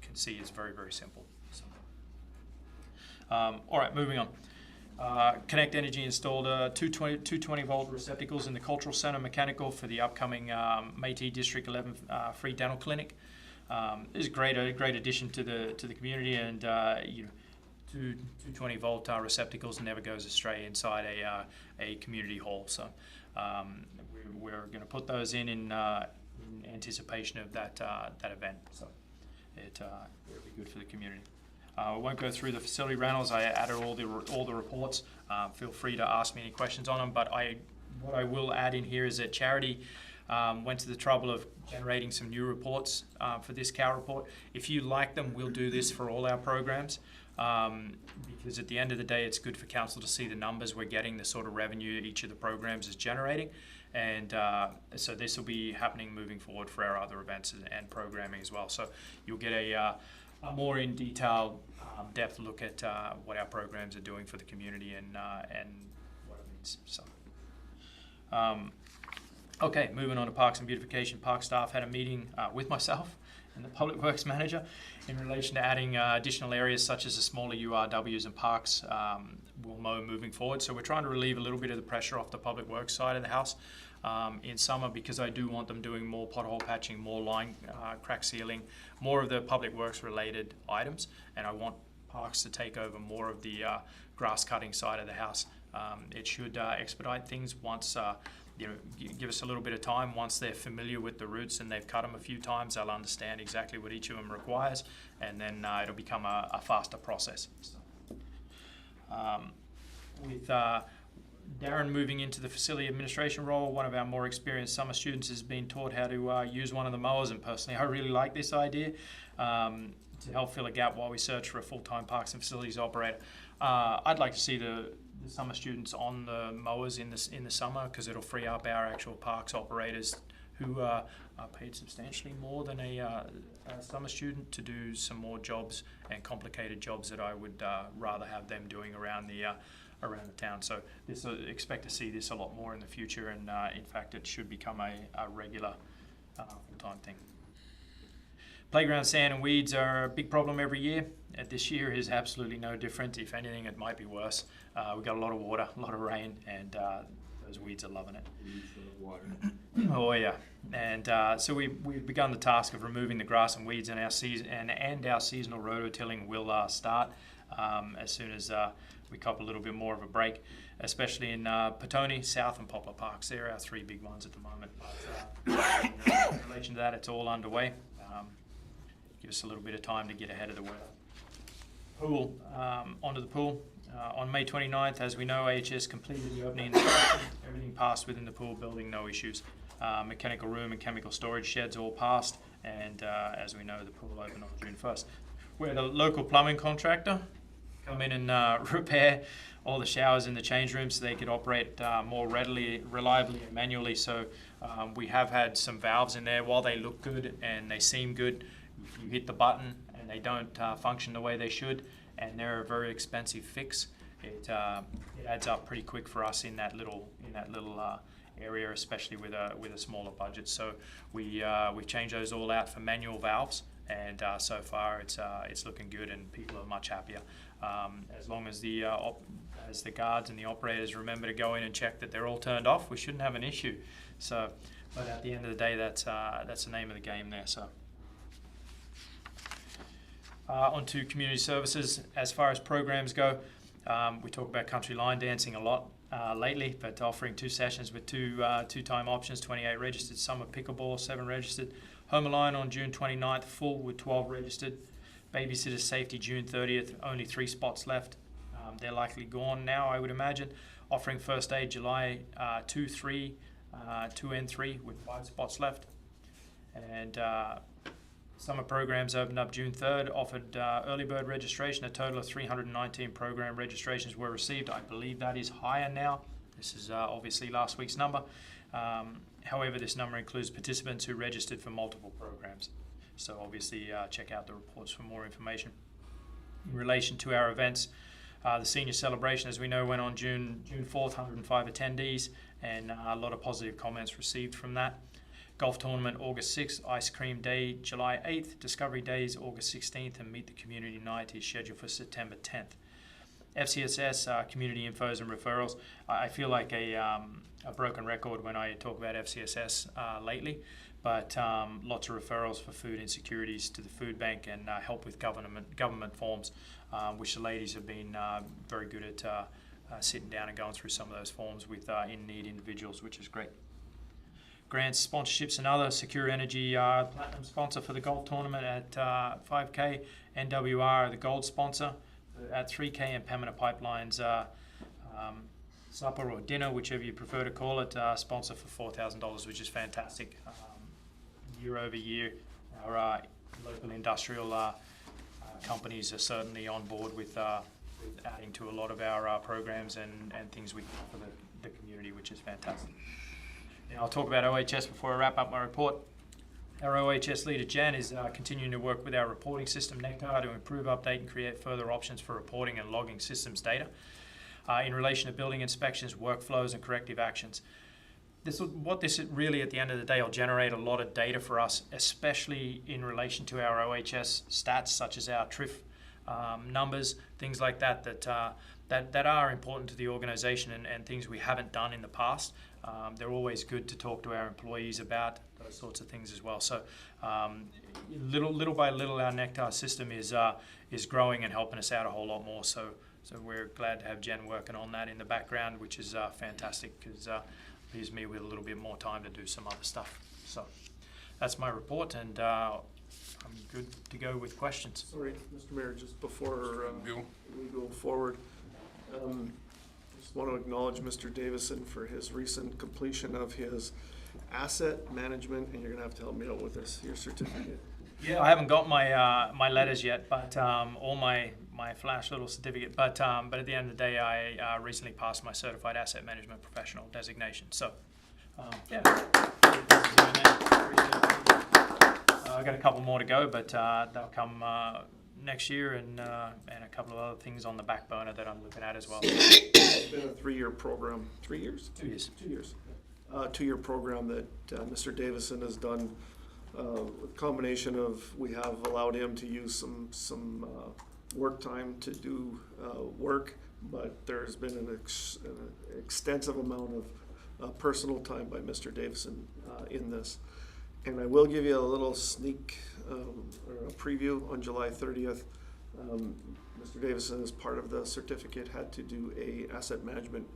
can see is very, very simple. So, all right, moving on. Connect Energy installed 220 volt receptacles in the Cultural Centre Mechanical for the upcoming Métis District 11 free dental clinic. This is a great addition to the community, and 220 volt receptacles never goes astray inside a community hall. So we're going to put those in anticipation of that event. So it'll be good for the community. I won't go through the facility rentals. I added all the reports. Feel free to ask me any questions on them. But what I will add in here is that Charity went to the trouble of generating some new reports for this COW report. If you like them, we'll do this for all our programs. Because at the end of the day, it's good for council to see the numbers we're getting, the sort of revenue each of the programs is generating. And so this will be happening moving forward for our other events and programming as well. So you'll get a more in detail, depth look at what our programs are doing for the community and what it means. So, okay, moving on to Parks and Beautification. Park staff had a meeting with myself and the Public Works Manager in relation to adding additional areas such as the smaller URWs and parks we'll mow moving forward. So we're trying to relieve a little bit of the pressure off the Public Works side of the house in summer, because I do want them doing more pothole patching, more line crack sealing, more of the Public Works related items, and I want Parks to take over more of the grass cutting side of the house. It should expedite things once give us a little bit of time. Once they're familiar with the routes and they've cut them a few times, they'll understand exactly what each of them requires, and then it'll become a faster process. With Darren moving into the facility administration role, one of our more experienced summer students has been taught how to use one of the mowers, and personally I really like this idea to help fill a gap while we search for a full-time parks and facilities operator. I'd like to see the summer students on the mowers in the summer, because it'll free up our actual parks operators who are paid substantially more than a summer student to do some more jobs and complicated jobs that I would rather have them doing around the town. So expect to see this a lot more in the future, and in fact it should become a regular full-time thing. Playground sand and weeds are a big problem every year. This year is absolutely no different. If anything, it might be worse. We've got a lot of water, a lot of rain, and Those weeds are loving it. Water. Oh yeah, and so we've begun the task of removing the grass and weeds, and our seasonal rototilling will start as soon as we cop a little bit more of a break, especially in Petone, South, and Poplar Parks. They're our three big ones at the moment. But in relation to that, it's all underway. Give us a little bit of time to get ahead of the weather. Pool, onto the pool. On May 29th, as we know, AHS completed the opening inspection. Everything passed within the pool building, no issues. Mechanical room and chemical storage sheds all passed, and as we know, the pool opened on June 1st. We're the local plumbing contractor. Come in and repair all the showers in the change rooms so they could operate more readily, reliably, and manually. So we have had some valves in there. While they look good and they seem good, if you hit the button and they don't function the way they should, and they're a very expensive fix, it adds up pretty quick for us in that little area, especially with a smaller budget. So we've changed those all out for manual valves, and so far it's looking good, and people are much happier. As long as the guards and the operators remember to go in and check that they're all turned off, we shouldn't have an issue. So, but at the end of the day, that's the name of the game there. So. Onto community services. As far as programs go, we talk about country line dancing a lot lately, but offering 2 sessions with two-time options, 28 registered, summer pickleball, 7 registered. Home Alone on June 29th, full with 12 registered. Babysitter Safety June 30th, only 3 spots left. They're likely gone now, I would imagine. Offering First Aid July 2, 3, 2 and 3 with 5 spots left. And summer programs opened up June 3rd, offered early bird registration. A total of 319 program registrations were received. I believe that is higher now. This is obviously last week's number. However, this number includes participants who registered for multiple programs. So obviously check out the reports for more information. In relation to our events, the senior celebration, as we know, went on June 4th, 105 attendees, and a lot of positive comments received from that. Golf tournament August 6th, Ice Cream Day July 8th, Discovery Days August 16th, and Meet the Community Night is scheduled for September 10th. FCSS, community infos and referrals. I feel like a broken record when I talk about FCSS lately, but lots of referrals for food insecurities to the food bank and help with government forms, which the ladies have been very good at sitting down and going through some of those forms with in-need individuals, which is great. Grants, sponsorships, and other. Secure Energy, platinum sponsor for the golf tournament at 5K. NWR, the gold sponsor at 3K, and Pembina Pipelines supper or dinner, whichever you prefer to call it, sponsor for $4,000, which is fantastic. Year over year, our local industrial companies are certainly on board with adding to a lot of our programs and things we can offer the community, which is fantastic. Now, I'll talk about OHS before I wrap up my report. Our OHS leader, Jan, is continuing to work with our reporting system, Nectar, to improve, update, and create further options for reporting and logging systems data in relation to building inspections, workflows, and corrective actions. This really, at the end of the day, will generate a lot of data for us, especially in relation to our OHS stats, such as our TRIF numbers, things like that are important to the organization and things we haven't done in the past. They're always good to talk to our employees about those sorts of things as well. So little by little, our Nectar system is growing and helping us out a whole lot more. So we're glad to have Jen working on that in the background, which is fantastic, because leaves me with a little bit more time to do some other stuff. So that's my report, and I'm good to go with questions. Sorry, Mr. Mayor, just before Bill? we go forward, just want to acknowledge Mr. Davison for his recent completion of his asset management, and you're gonna have to help me out with this, your certificate. Yeah, I haven't got my my letters yet, but or my flash little certificate. But at the end of the day, I recently passed my certified asset management professional designation. So yeah, I've got a couple more to go, but they'll come next year, and a couple of other things on the back burner that I'm looking at as well. It's been a 3-year program. 3 years? 2 years. 2 years. 2-year program that Mr. Davison has done. A combination of, we have allowed him to use some work time to do work, but there's been an extensive amount personal time by Mr. Davison in this. And I will give you a little sneak or a preview on July 30th. Mr. Davison, as part of the certificate, had to do a asset management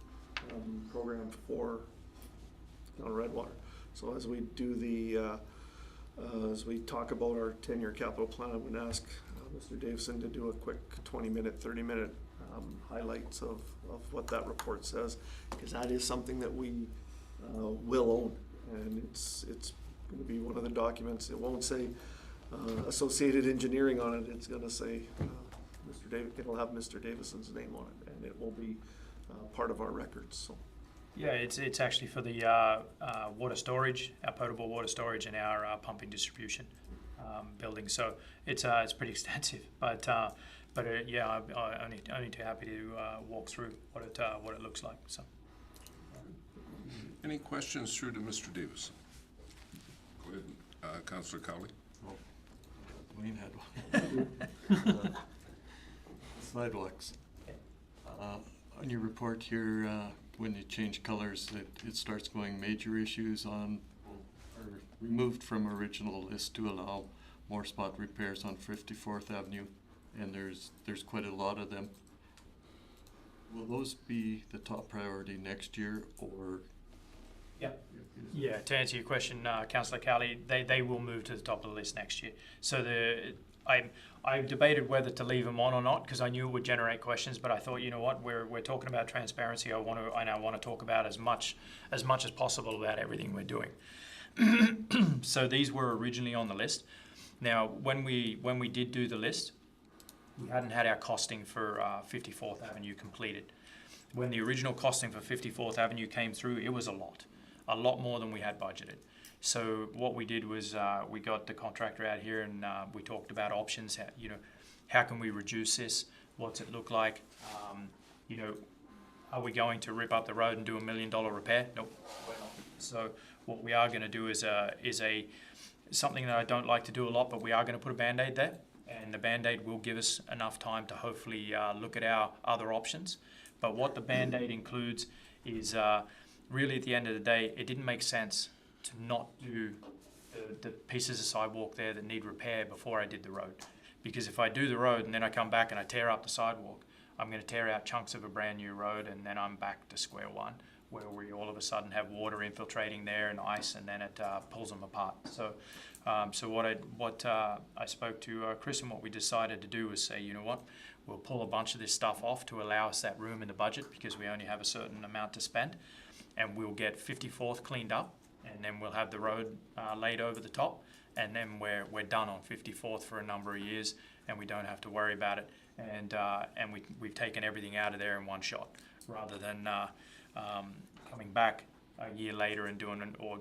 program for Redwater. So as we do as we talk about our 10-year capital plan, I'm going to ask Mr. Davison to do a quick 20-minute, 30-minute highlights of what that report says, because that is something that we will own, and it's going to be one of the documents. It won't say Associated Engineering on it. It's going to say it'll have Mr. Davison's name on it, and it will be part of our records. So. Yeah, it's actually for the water storage, our potable water storage, and our pumping distribution building. So it's pretty extensive, but yeah, I'm only too happy to walk through what it looks like. So. Any questions through to Mr. Davis? Go ahead, Councillor Cowley. Wayne had one. Sidewalks. On your report here, when you change colors, it starts going major issues on, are removed from original list to allow more spot repairs on 54th Avenue, and there's quite a lot of them. Will those be the top priority next year, or? Yeah, to answer your question, Councillor Cowley, they will move to the top of the list next year. So I debated whether to leave them on or not, because I knew it would generate questions, but I thought, you know what, we're talking about transparency. I want to talk about as much as possible about everything we're doing. So these were originally on the list. Now, when we did do the list, we hadn't had our costing for 54th Avenue completed. When the original costing for 54th Avenue came through, it was a lot more than we had budgeted. So what we did was we got the contractor out here, and we talked about options. How can we reduce this? What's it look like? Are we going to rip up the road and do $1 million repair? Nope, we're not. So what we are going to do is something that I don't like to do a lot, but we are going to put a Band-Aid there, and the Band-Aid will give us enough time to hopefully look at our other options. But what the Band-Aid includes is really, at the end of the day, it didn't make sense to not do the pieces of sidewalk there that need repair before I did the road. Because if I do the road and then I come back and I tear up the sidewalk, I'm going to tear out chunks of a brand new road, and then I'm back to square one, where we all of a sudden have water infiltrating there and ice, and then it pulls them apart. So what I spoke to Chris, and what we decided to do was say, you know what, we'll pull a bunch of this stuff off to allow us that room in the budget, because we only have a certain amount to spend, and we'll get 54th cleaned up, and then we'll have the road laid over the top, and then we're done on 54th for a number of years, and we don't have to worry about it. And we've taken everything out of there in one shot, rather than coming back a year later and doing, or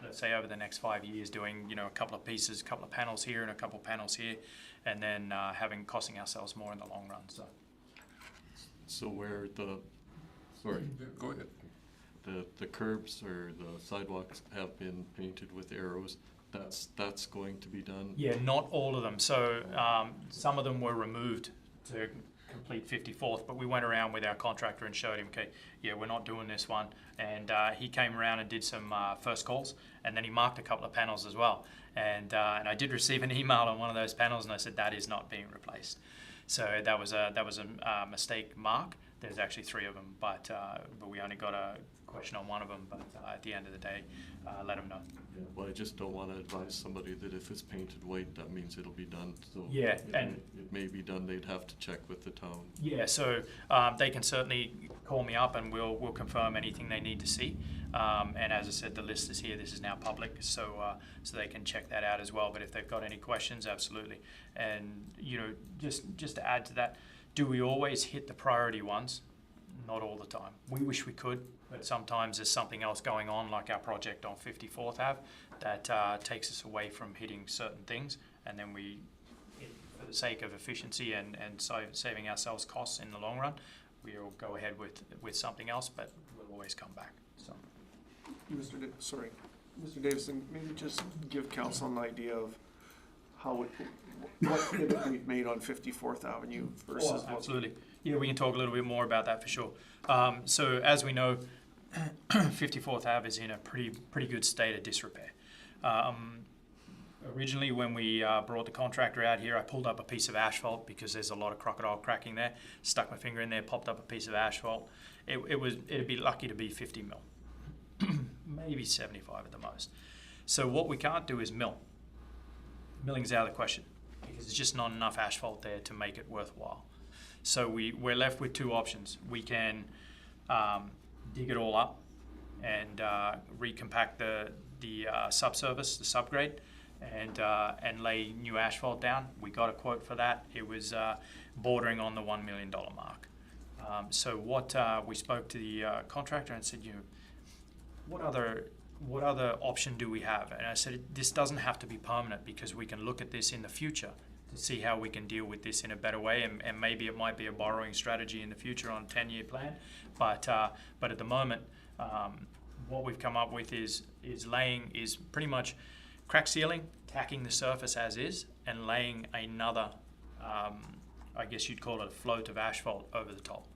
let's say over the next 5 years, doing a couple of pieces, a couple of panels here and a couple of panels here, and then costing ourselves more in the long run. So where sorry. Go ahead. The curbs or the sidewalks have been painted with arrows, that's going to be done? Yeah, not all of them. So some of them were removed to complete 54th, but we went around with our contractor and showed him, okay, yeah, we're not doing this one. And he came around and did some first calls, and then he marked a couple of panels as well. And I did receive an email on one of those panels, and I said, that is not being replaced. So that was a mistake mark. There's actually 3 of them, but we only got a question on one of them. But at the end of the day, let them know. Yeah, well, I just don't want to advise somebody that if it's painted white, that means it'll be done. So Yeah, and it may be done. They'd have to check with the town. yeah, so they can certainly call me up, and we'll confirm anything they need to see. And as I said, the list is here. This is now public, so they can check that out as well. But if they've got any questions, absolutely. And just to add to that, do we always hit the priority ones? Not all the time. We wish we could, but sometimes there's something else going on, like our project on 54th Ave, that takes us away from hitting certain things, and then we, for the sake of efficiency and saving ourselves costs in the long run, we'll go ahead with something else, but we'll always come back. So. Mr. Davison, maybe just give council an idea of what pivot we've made on 54th Avenue versus absolutely. Yeah, we can talk a little bit more about that for sure. So as we know, 54th Ave is in a pretty good state of disrepair. Originally, when we brought the contractor out here, I pulled up a piece of asphalt because there's a lot of crocodile cracking there. Stuck my finger in there, popped up a piece of asphalt. It'd be lucky to be 50 mil, maybe 75 at the most. So what we can't do is mill. Milling's out of the question because there's just not enough asphalt there to make it worthwhile. So we're left with two options. We can dig it all up and recompact the subsurface, the subgrade, and lay new asphalt down. We got a quote for that. It was bordering on the $1 million mark. So what we spoke to the contractor and said, what other option do we have? And I said, this doesn't have to be permanent because we can look at this in the future to see how we can deal with this in a better way, and maybe it might be a borrowing strategy in the future on a 10-year plan. But at the moment, what we've come up with is pretty much crack sealing, tacking the surface as is, and laying another, I guess you'd call it a float of asphalt over the top.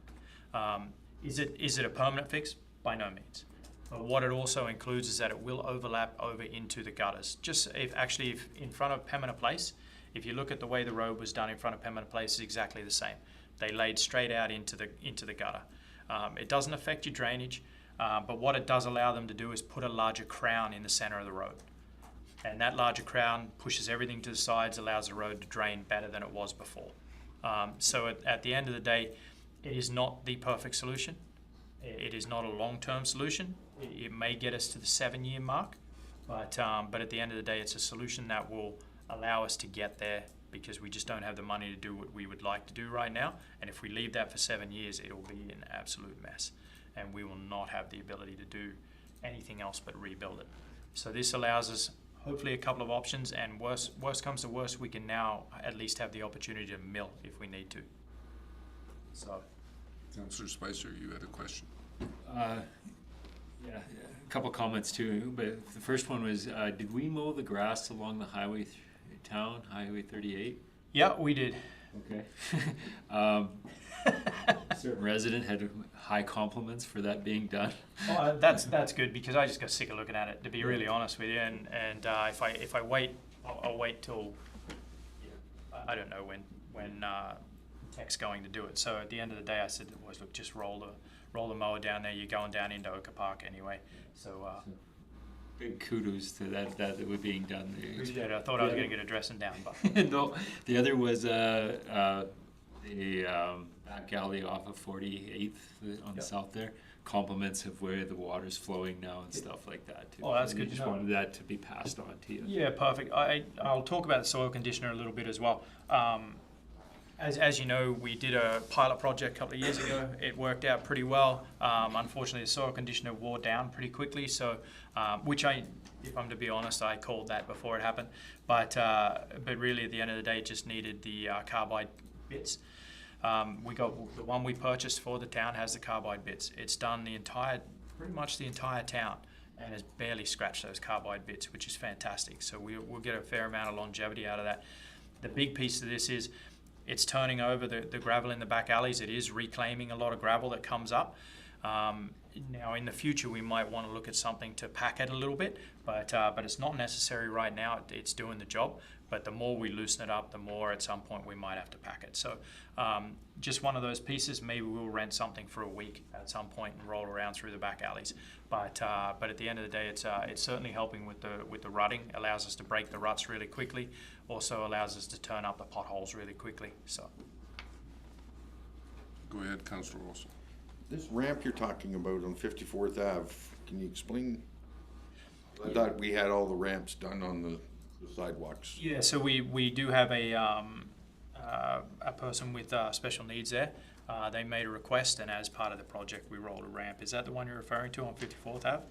Is it a permanent fix? By no means. But what it also includes is that it will overlap over into the gutters. Just if in front of Pembina Place, if you look at the way the road was done in front of Pembina Place, it's exactly the same. They laid straight out into the gutter. It doesn't affect your drainage, but what it does allow them to do is put a larger crown in the center of the road. And that larger crown pushes everything to the sides, allows the road to drain better than it was before. So at the end of the day, it is not the perfect solution. It is not a long-term solution. It may get us to the 7-year mark, but at the end of the day, it's a solution that will allow us to get there because we just don't have the money to do what we would like to do right now. And if we leave that for 7 years, it will be an absolute mess. And we will not have the ability to do anything else but rebuild it. So this allows us hopefully a couple of options, and worst comes to worst, we can now at least have the opportunity to mill if we need to. So. Councillor Spicer, you had a question. Yeah, a couple comments too, but the first one was, did we mow the grass along the highway Highway 38? Yeah, we did. Okay. Certain resident had high compliments for that being done. Well, that's good because I just got sick of looking at it, to be really honest with you. And if I wait, I'll wait till I don't know when Tech's going to do it. So at the end of the day, I said, "Boys, look, just roll the mower down there. You're going down into Oka Park anyway." So big kudos to that was being done. appreciate it. I thought I was going to get a dressing down, but No, the other was the back alley off of 48th on the south there. Compliments of where the water's flowing now and stuff like that too. Oh, that's So good we to just know. wanted that to be passed on to you. yeah, perfect. I'll talk about the soil conditioner a little bit as well. As you know, we did a pilot project a couple of years ago. It worked out pretty well. Unfortunately, the soil conditioner wore down pretty quickly. So, which if I'm to be honest, I called that before it happened. But really, at the end of the day, it just needed the carbide bits. We got the one we purchased for the town has the carbide bits. It's done pretty much the entire town, and has barely scratched those carbide bits, which is fantastic. So we'll get a fair amount of longevity out of that. The big piece of this is it's turning over the gravel in the back alleys. It is reclaiming a lot of gravel that comes up. Now, in the future, we might want to look at something to pack it a little bit, but it's not necessary right now. It's doing the job. But the more we loosen it up, the more at some point we might have to pack it. So just one of those pieces. Maybe we'll rent something for a week at some point and roll around through the back alleys. But at the end of the day, it's certainly helping with the rutting. Allows us to break the ruts really quickly. Also allows us to turn up the potholes really quickly. So. Go ahead, Councillor Olson. This ramp you're talking about on 54th Ave, can you explain? I thought we had all the ramps done on the sidewalks. Yeah, so we do have a person with special needs there. They made a request, and as part of the project, we rolled a ramp. Is that the one you're referring to on 54th Ave?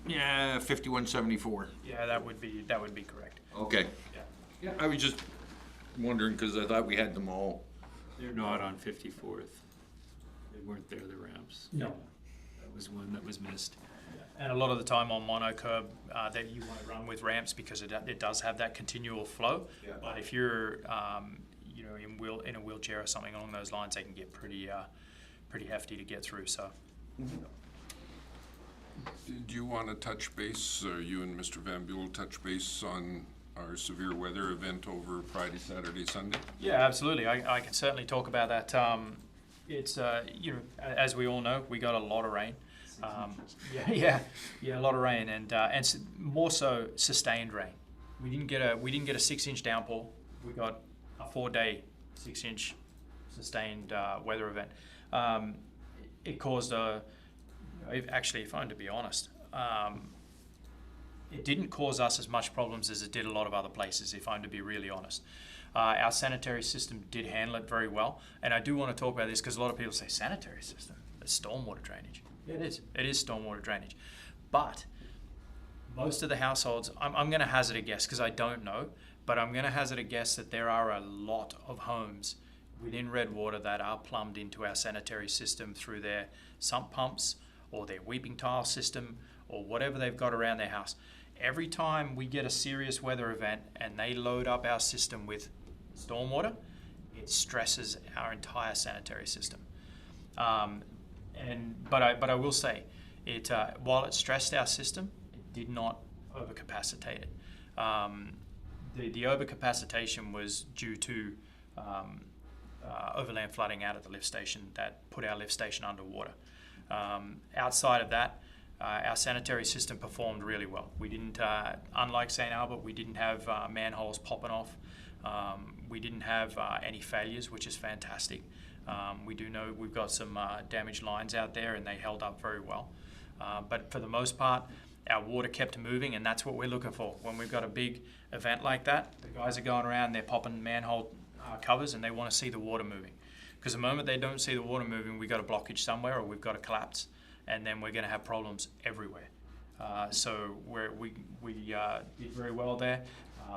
Yeah, 5174. Yeah, that would be correct. Okay. Yeah. Yeah, I was just wondering because I thought we had them all. They're not on 54th. They weren't there, the ramps. No. That was one that was missed. And a lot of the time on mono curb, that you want to run with ramps because it does have that continual flow. Yeah. But if you're in a wheelchair or something along those lines, they can get pretty hefty to get through. So. Do you want to touch base, or you and Mr. Van Buell touch base on our severe weather event over Friday, Saturday, Sunday? Yeah, absolutely. I can certainly talk about that. It's, as we all know, we got a lot of rain. Yeah, a lot of rain, and more so sustained rain. We didn't get a 6-inch downpour. We got a 4-day 6-inch sustained weather event. It caused actually, if I'm to be honest, it didn't cause us as much problems as it did a lot of other places, if I'm to be really honest. Our sanitary system did handle it very well, and I do want to talk about this because a lot of people say sanitary system, it's stormwater drainage. Yeah, it is stormwater drainage, but most of the households, I'm going to hazard a guess because I don't know, but I'm going to hazard a guess that there are a lot of homes within Redwater that are plumbed into our sanitary system through their sump pumps or their weeping tile system or whatever they've got around their house. Every time we get a serious weather event and they load up our system with stormwater, it stresses our entire sanitary system. But I will say, while it stressed our system, it did not overcapacitate it. The overcapacitation was due to overland flooding out of the lift station that put our lift station underwater. Outside of that, our sanitary system performed really well. We didn't, unlike St. Albert, we didn't have manholes popping off. We didn't have any failures, which is fantastic. We do know we've got some damaged lines out there and they held up very well. But for the most part, our water kept moving, and that's what we're looking for. When we've got a big event like that, the guys are going around, they're popping manhole covers and they want to see the water moving. Because the moment they don't see the water moving, we've got a blockage somewhere or we've got a collapse, and then we're going to have problems everywhere. So we did very well there.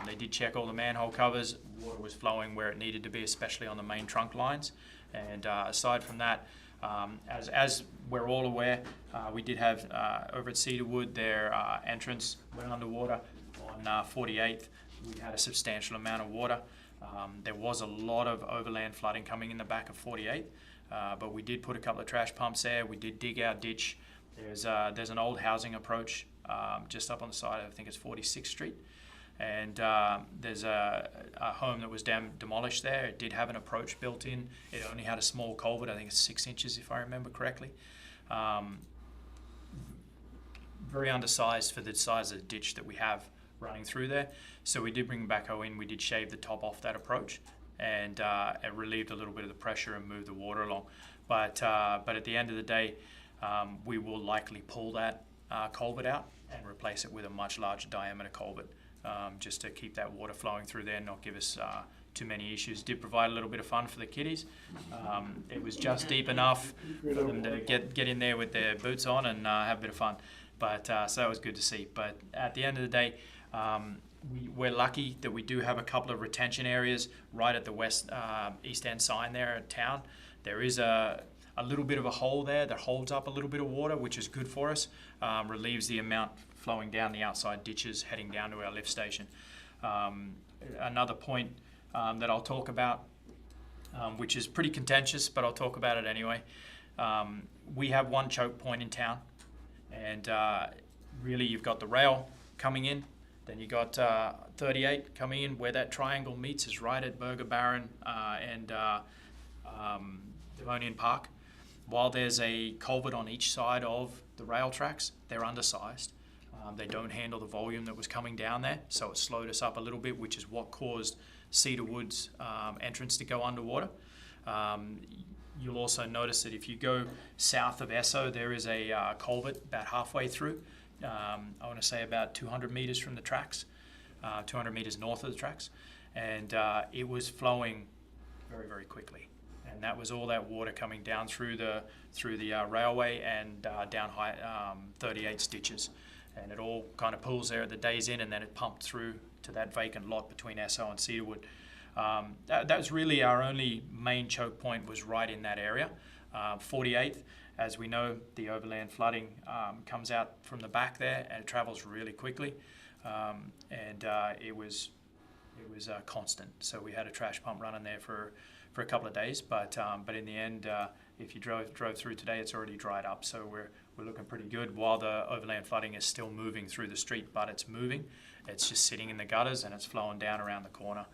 They did check all the manhole covers. Water was flowing where it needed to be, especially on the main trunk lines. And aside from that, as we're all aware, we did have over at Cedarwood, their entrance went underwater on 48th. We had a substantial amount of water. There was a lot of overland flooding coming in the back of 48th, but we did put a couple of trash pumps there. We did dig our ditch. There's an old housing approach just up on the side, I think it's 46th Street. And there's a home that was demolished there. It did have an approach built in. It only had a small culvert, I think it's 6 inches if I remember correctly. Very undersized for the size of the ditch that we have running through there. So we did bring backhoe in, we did shave the top off that approach, and it relieved a little bit of the pressure and moved the water along. But at the end of the day, we will likely pull that culvert out and replace it with a much larger diameter culvert, just to keep that water flowing through there and not give us too many issues. It did provide a little bit of fun for the kiddies. It was just deep enough for them to get in there with their boots on and have a bit of fun. But so that was good to see. But at the end of the day, we're lucky that we do have a couple of retention areas right at the east end sign there at town. There is a little bit of a hole there that holds up a little bit of water, which is good for us, relieves the amount flowing down the outside ditches heading down to our lift station. Another point that I'll talk about, which is pretty contentious, but I'll talk about it anyway. We have one choke point in town, and really you've got the rail coming in, then you got 38 coming in. Where that triangle meets is right at Burger Baron and Devonian Park. While there's a culvert on each side of the rail tracks, they're undersized. They don't handle the volume that was coming down there, so it slowed us up a little bit, which is what caused Cedarwood's entrance to go underwater. You'll also notice that if you go south of Esso, there is a culvert about halfway through. I want to say about 200 meters from the tracks, 200 meters north of the tracks, and it was flowing very, very quickly. And that was all that water coming down through the railway and down 38 ditches. And it all kind of pools there at the days in, and then it pumped through to that vacant lot between Esso and Cedarwood. That was really our only main choke point, was right in that area. 48th, as we know, the overland flooding comes out from the back there, and it travels really quickly. It was constant. So we had a trash pump running there for a couple of days, but in the end, if you drove through today, it's already dried up. So we're looking pretty good while the overland flooding is still moving through the street, but it's moving. It's just sitting in the gutters and it's flowing down around the corner.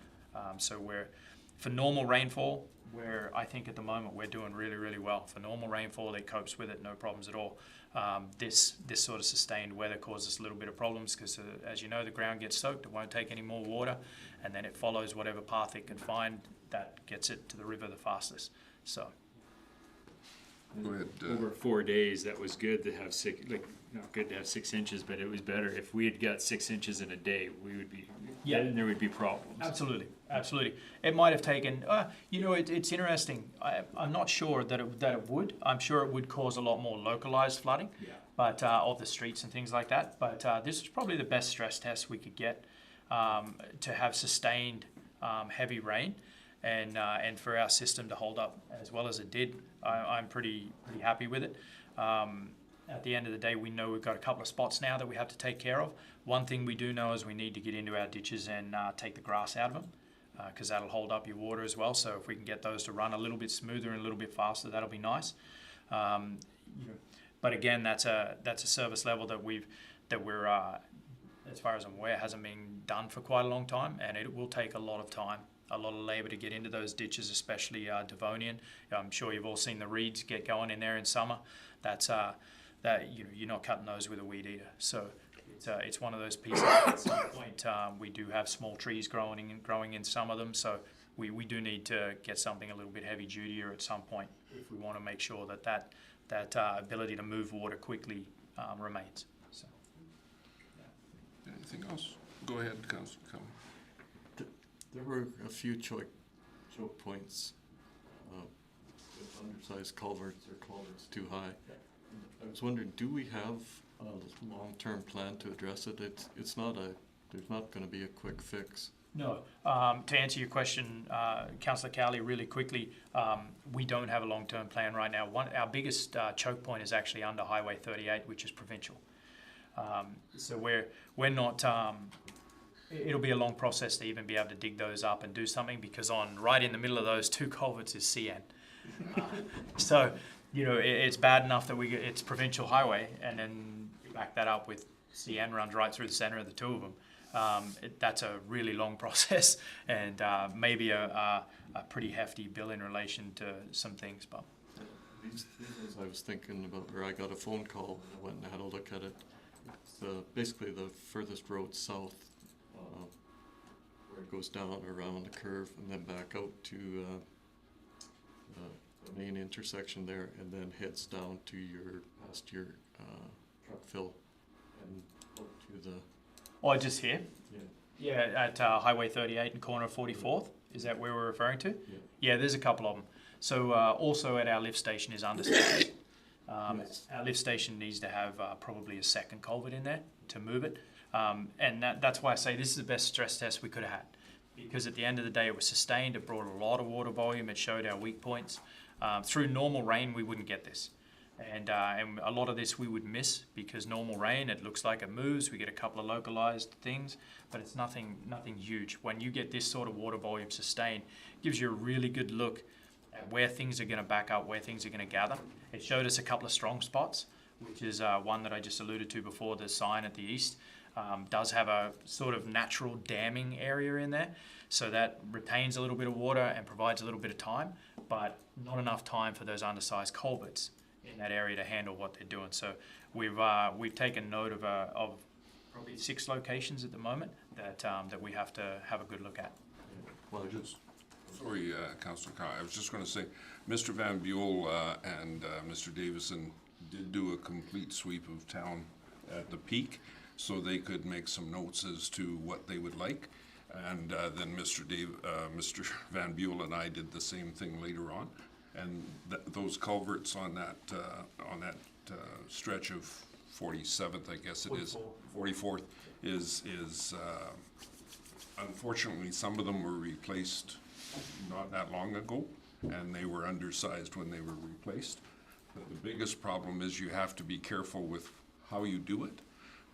So for normal rainfall, I think at the moment we're doing really, really well. For normal rainfall, it copes with it, no problems at all. This sort of sustained weather causes a little bit of problems because, as you know, the ground gets soaked, it won't take any more water, and then it follows whatever path it can find that gets it to the river the fastest. So, Go ahead. Over 4 days, that was good to have not good to have 6 inches, but it was better. If we had got 6 inches in a day, we would be, then there would be problems. absolutely, absolutely. It might have taken, it's interesting. I'm not sure that it would. I'm sure it would cause a lot more localized flooding, but of the streets and things like that. But this is probably the best stress test we could get to have sustained heavy rain and for our system to hold up as well as it did. I'm pretty happy with it. At the end of the day, we know we've got a couple of spots now that we have to take care of. One thing we do know is we need to get into our ditches and take the grass out of them because that'll hold up your water as well. So if we can get those to run a little bit smoother and a little bit faster, that'll be nice. But again, that's a service level that we're as far as I'm aware, hasn't been done for quite a long time, and it will take a lot of time, a lot of labour to get into those ditches, especially Devonian. I'm sure you've all seen the reeds get going in there in summer. You're not cutting those with a weed eater. So it's one of those pieces. At some point, we do have small trees growing in some of them. So we do need to get something a little bit heavy duty at some point if we want to make sure that ability to move water quickly remains. So. Anything else? Go ahead, Councillor Cullen. There were a few choke points, with undersized culverts or culverts too high. I was wondering, do we have a long-term plan to address it? There's not gonna be a quick fix. No. To answer your question, Councillor Cowley, really quickly, we don't have a long-term plan right now. Our biggest choke point is actually under Highway 38, which is provincial. So we're not. It'll be a long process to even be able to dig those up and do something because right in the middle of those two culverts is CN. So it's bad enough that it's provincial highway, and then you back that up with CN runs right through the centre of the two of them. That's a really long process and maybe a pretty hefty bill in relation to some things. But These days I was thinking about where I got a phone call and I went and had a look at it. It's basically the furthest road south, where it goes down around the curve and then back out to the main intersection there, and then heads down to past your truck fill and out to the. just here. Yeah. Yeah, at Highway 38 and corner of 44th. Is that where we're referring to? Yeah, there's a couple of them. So also at our lift station is undersized. Yes. Our lift station needs to have probably a second culvert in there to move it. And that's why I say this is the best stress test we could have had. Because at the end of the day, it was sustained. It brought a lot of water volume. It showed our weak points. Through normal rain, we wouldn't get this. And a lot of this we would miss because normal rain, it looks like it moves. We get a couple of localized things, but it's nothing huge. When you get this sort of water volume sustained, it gives you a really good look at where things are going to back up, where things are going to gather. It showed us a couple of strong spots, which is one that I just alluded to before. The sign at the east does have a sort of natural damming area in there, so that retains a little bit of water and provides a little bit of time, but not enough time for those undersized culverts in that area to handle what they're doing. So we've taken note of probably 6 locations at the moment that we have to have a good look at. Well, just Sorry, Councillor Carr, I was just going to say, Mr. Van Buell and Mr. Davison did do a complete sweep of town at the peak, so they could make some notes as to what they would like. And then Mr. Van Buell and I did the same thing later on. And those culverts on that stretch of 47th, I guess it is, 44th, is unfortunately some of them were replaced not that long ago, and they were undersized when they were replaced. But the biggest problem is you have to be careful with how you do it,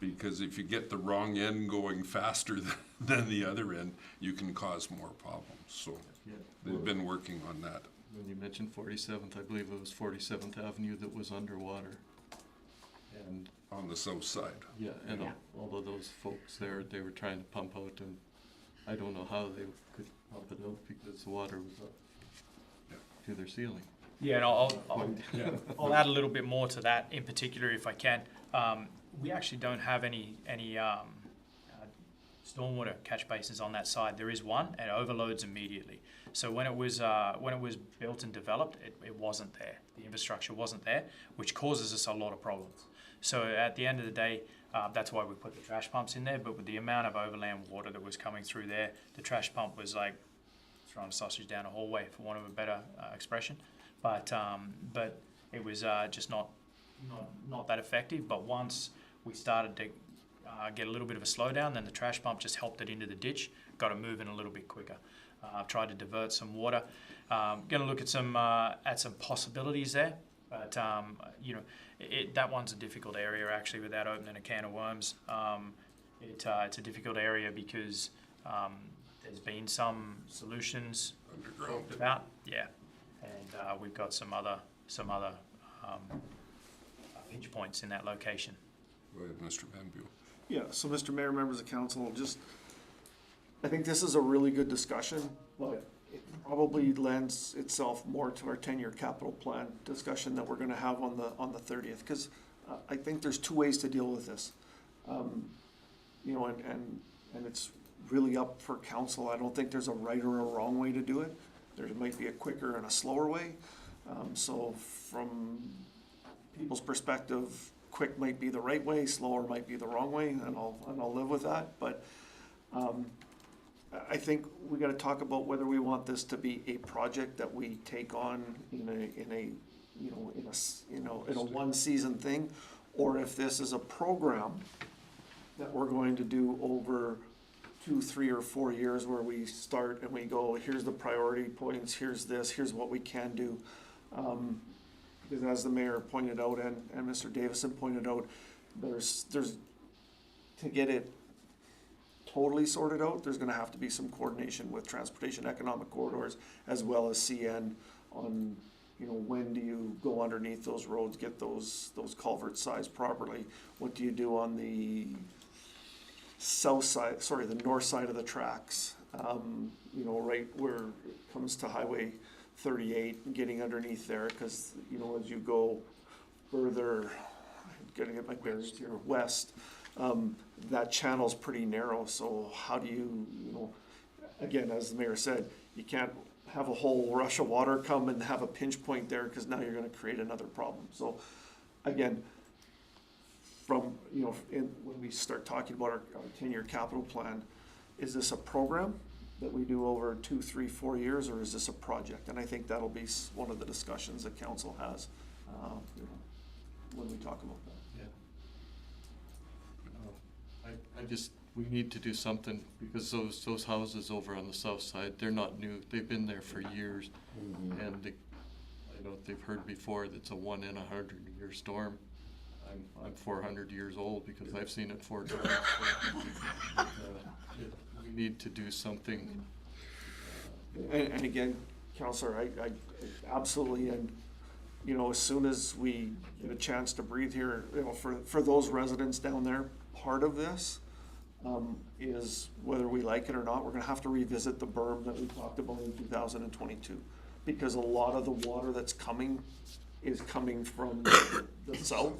because if you get the wrong end going faster than the other end, you can cause more problems. So they've been working on that. when you mentioned 47th, I believe it was 47th Avenue that was underwater. And, On the south side. yeah, and all of those folks there, they were trying to pump out, and I don't know how they could pump it out because the water was up to their ceiling. Yeah, and I'll add a little bit more to that in particular if I can. We actually don't have any stormwater catch basins on that side. There is one, and it overloads immediately. So when it was built and developed, it wasn't there. The infrastructure wasn't there, which causes us a lot of problems. So at the end of the day, that's why we put the trash pumps in there. But with the amount of overland water that was coming through there, the trash pump was like throwing a sausage down a hallway, for want of a better expression. But it was just not that effective. But once we started to get a little bit of a slowdown, then the trash pump just helped it into the ditch, got it moving a little bit quicker. I've tried to divert some water. Going to look at some possibilities there, but that one's a difficult area actually. Without opening a can of worms, it's a difficult area because there's been some solutions Underground. about, and we've got some other pinch points in that location. Go ahead, Mr. Van Buel. Yeah, so Mr. Mayor, members of council, I think this is a really good discussion, but it probably lends itself more to our 10-year capital plan discussion that we're gonna have on the 30th, because I think there's two ways to deal with this. And it's really up for council. I don't think there's a right or a wrong way to do it. There might be a quicker and a slower way. So from people's perspective, quick might be the right way, slower might be the wrong way, and I'll live with that. But I think we got to talk about whether we want this to be a project that we take on in a one season thing, or if this is a program that we're going to do over 2, 3, or 4 years, where we start and we go, here's the priority points, here's this, here's what we can do. Because as the mayor pointed out and Mr. Davison pointed out, there's to get it totally sorted out, there's gonna have to be some coordination with Transportation Economic Corridors as well as CN on, when do you go underneath those roads, get those culverts sized properly? What do you do on the the north side of the tracks? Right where it comes to Highway 38 and getting underneath there, because, as you go further, I'm gonna get my bearings here, west, that channel's pretty narrow, so how do you, again, as the mayor said, you can't have a whole rush of water come and have a pinch point there, because now you're gonna create another problem. So, again, from, when we start talking about our 10-year capital plan, is this a program that we do over 2, 3, 4 years, or is this a project? And I think that'll be one of the discussions that council has, when we talk about that. We need to do something, because those houses over on the south side, they're not new, they've been there for years. And I know they've heard before that it's a 1 in 100-year storm. I'm 400 years old because I've seen it 4 times. We need to do something. And again, Counselor, I absolutely, and, as soon as we get a chance to breathe here, for those residents down there, part of this is, whether we like it or not, we're gonna have to revisit the berm that we talked about in 2022. Because a lot of the water that's coming is coming from the south,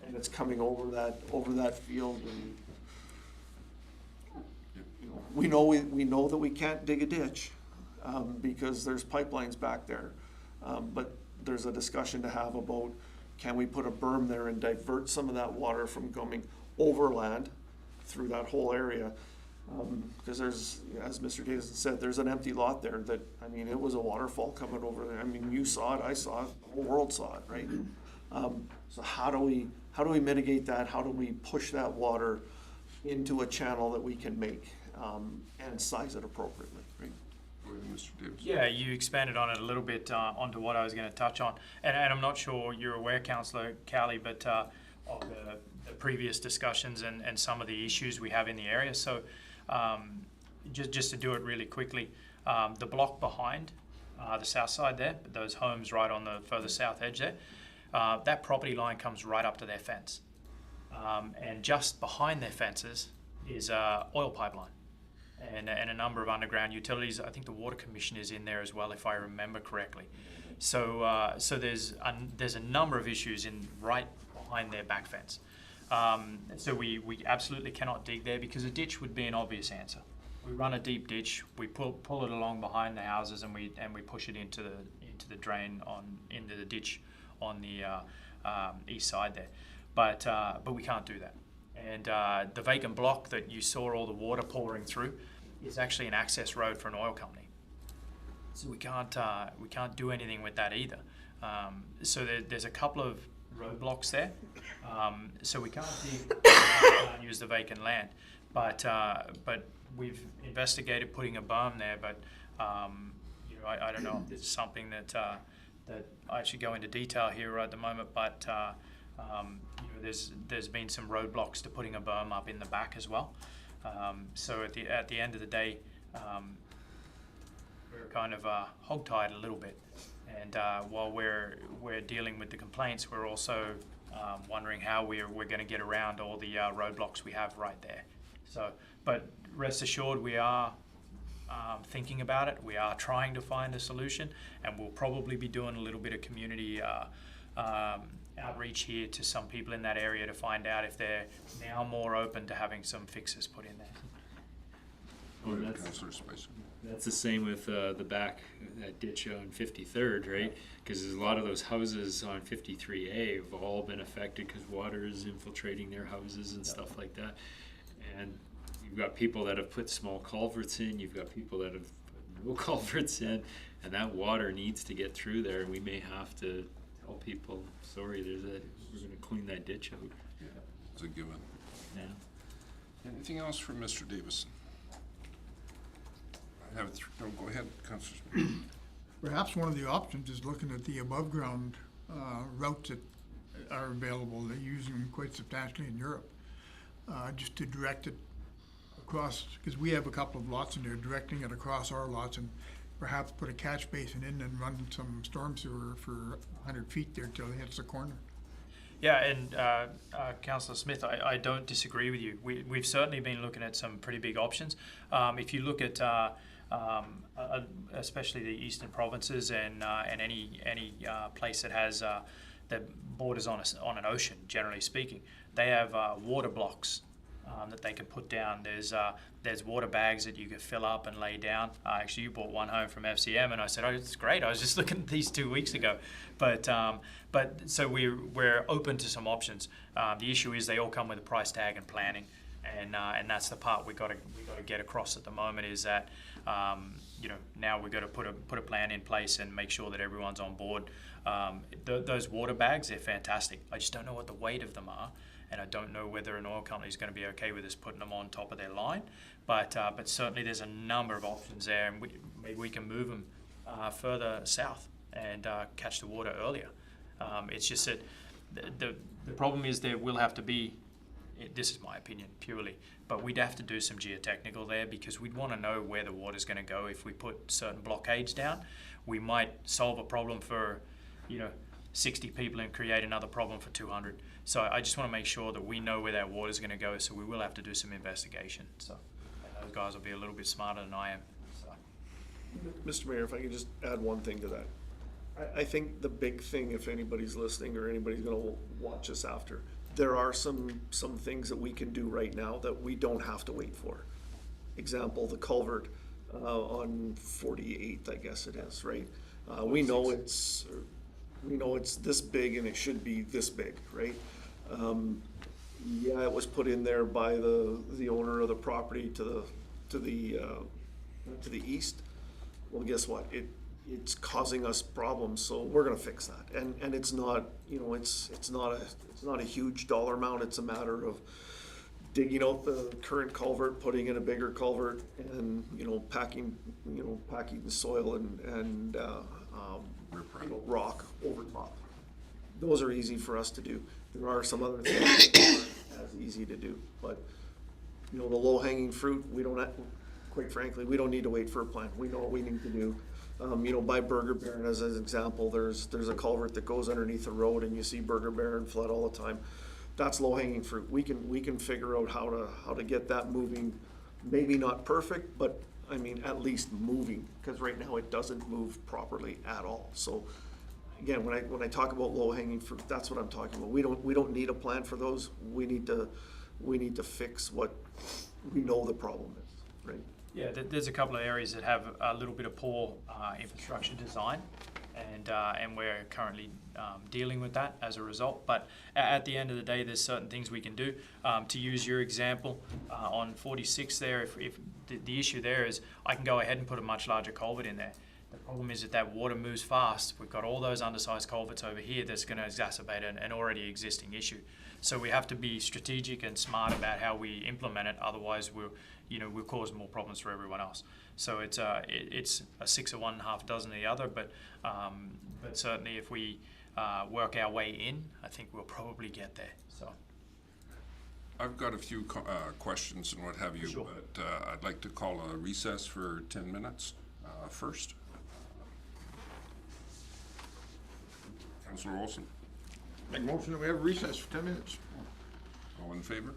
and it's coming over that field. And, we know that we can't dig a ditch, because there's pipelines back there. But there's a discussion to have about, can we put a berm there and divert some of that water from going overland through that whole area? Because there's, as Mr. Davison said, there's an empty lot there that, it was a waterfall coming over there. You saw it, I saw it, the whole world saw it, right? So how do we mitigate that? How do we push that water into a channel that we can make, and size it appropriately, right? Go ahead, Mr. Davis. Yeah, you expanded on it a little bit onto what I was going to touch on. And I'm not sure you're aware, Councillor Cowley, but of the previous discussions and some of the issues we have in the area. So just to do it really quickly, the block behind the south side there, those homes right on the further south edge there, that property line comes right up to their fence. And just behind their fences is a oil pipeline and a number of underground utilities. I think the Water Commission is in there as well, if I remember correctly. So there's a number of issues right behind their back fence. So we absolutely cannot dig there because a ditch would be an obvious answer. We run a deep ditch, we pull it along behind the houses, and we push it into the drain into the ditch on the east side there. But we can't do that. And the vacant block that you saw all the water pouring through is actually an access road for an oil company. So we can't do anything with that either. So there's a couple of roadblocks there. So we can't use the vacant land. But we've investigated putting a berm there. But I don't know if this is something that I should go into detail here at the moment. But there's been some roadblocks to putting a berm up in the back as well. So at the end of the day, we're kind of hogtied a little bit, and while we're dealing with the complaints, we're also wondering how we're going to get around all the roadblocks we have right there. So, but rest assured, we are thinking about it. We are trying to find a solution, and we'll probably be doing a little bit of community outreach here to some people in that area to find out if they're now more open to having some fixes put in there. Go ahead, that's- Councillor Spicer. That's the same with the back, that ditch on 53rd, right? Because there's a lot of those houses on 53A have all been affected because water is infiltrating their houses and stuff like that. And you've got people that have put small culverts in, you've got people that have put no culverts in, and that water needs to get through there, and we may have to tell people, sorry, we're gonna clean that ditch out. It's a given. Yeah. Anything else from Mr. Davison? I have no, go ahead, Councillor Spicer. Perhaps one of the options is looking at the above-ground routes that are available. They're using them quite substantially in Europe, just to direct it across, because we have a couple of lots in there, directing it across our lots and perhaps put a catch basin in and run some storm sewer for 100 feet there till it hits the corner. Yeah, and Councillor Smith, I don't disagree with you. We've certainly been looking at some pretty big options. If you look at especially the eastern provinces and any place that has that borders on an ocean, generally speaking, they have water blocks that they can put down. There's water bags that you can fill up and lay down. Actually, you brought one home from FCM, and I said, "Oh, it's great. I was just looking at these 2 weeks ago." But so we're open to some options. The issue is they all come with a price tag and planning, and that's the part we got to get across at the moment. Is that now we've got to put a plan in place and make sure that everyone's on board. Those water bags, they're fantastic. I just don't know what the weight of them are. And I don't know whether an oil company is going to be okay with us putting them on top of their line, but certainly there's a number of options there, and maybe we can move them further south and catch the water earlier. It's just that the problem is there will have to be, this is my opinion purely, but we'd have to do some geotechnical there because we'd want to know where the water's going to go. If we put certain blockades down, we might solve a problem for 60 people and create another problem for 200. So I just want to make sure that we know where that water is going to go. So we will have to do some investigation. So those guys will be a little bit smarter than I am. So. Mr. Mayor, if I could just add one thing to that. I think the big thing, if anybody's listening or anybody's gonna watch us after, there are some things that we can do right now that we don't have to wait for. Example, the culvert on 48th, I guess it is, right? We know it's this big and it should be this big, right? Yeah, it was put in there by the owner of the property to the east. Well, guess what? It's causing us problems, so we're gonna fix that. And it's not, it's not a huge dollar amount. It's a matter of digging out the current culvert, putting in a bigger culvert, and packing the soil and rock over top. Those are easy for us to do. There are some other things that aren't as easy to do, but the low hanging fruit, quite frankly, we don't need to wait for a plan. We know what we need to do. By Burger Baron as an example, there's a culvert that goes underneath the road and you see Burger Baron flood all the time. That's low hanging fruit. We can figure out how to get that moving, maybe not perfect, but I mean, at least moving, because right now it doesn't move properly at all. So again, when I talk about low hanging fruit, that's what I'm talking about. We don't need a plan for those. We need to fix what we know the problem is, right? Yeah, there's a couple of areas that have a little bit of poor infrastructure design, and we're currently dealing with that as a result. But at the end of the day, there's certain things we can do. To use your example, on 46 there, if the issue there is I can go ahead and put a much larger culvert in there. The problem is that water moves fast. We've got all those undersized culverts over here that's going to exacerbate an already existing issue. So we have to be strategic and smart about how we implement it. Otherwise, we'll cause more problems for everyone else. So it's a 6 of one, half dozen of the other. But certainly, if we work our way in, I think we'll probably get there. So. I've got a few questions and what have you, Sure. but I'd like to call a recess for 10 minutes first. Councillor Olson, Make a motion that we have recess for 10 minutes. all in favor?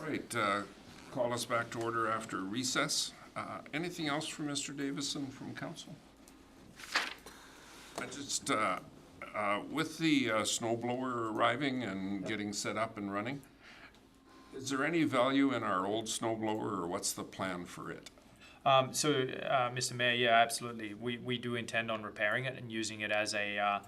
All right, call us back to order after recess. Anything else from Mr. Davison from council? I just, with the snow blower arriving and getting set up and running, is there any value in our old snow blower, or what's the plan for it? Mr. Mayor, yeah, absolutely. We do intend on repairing it and using it as a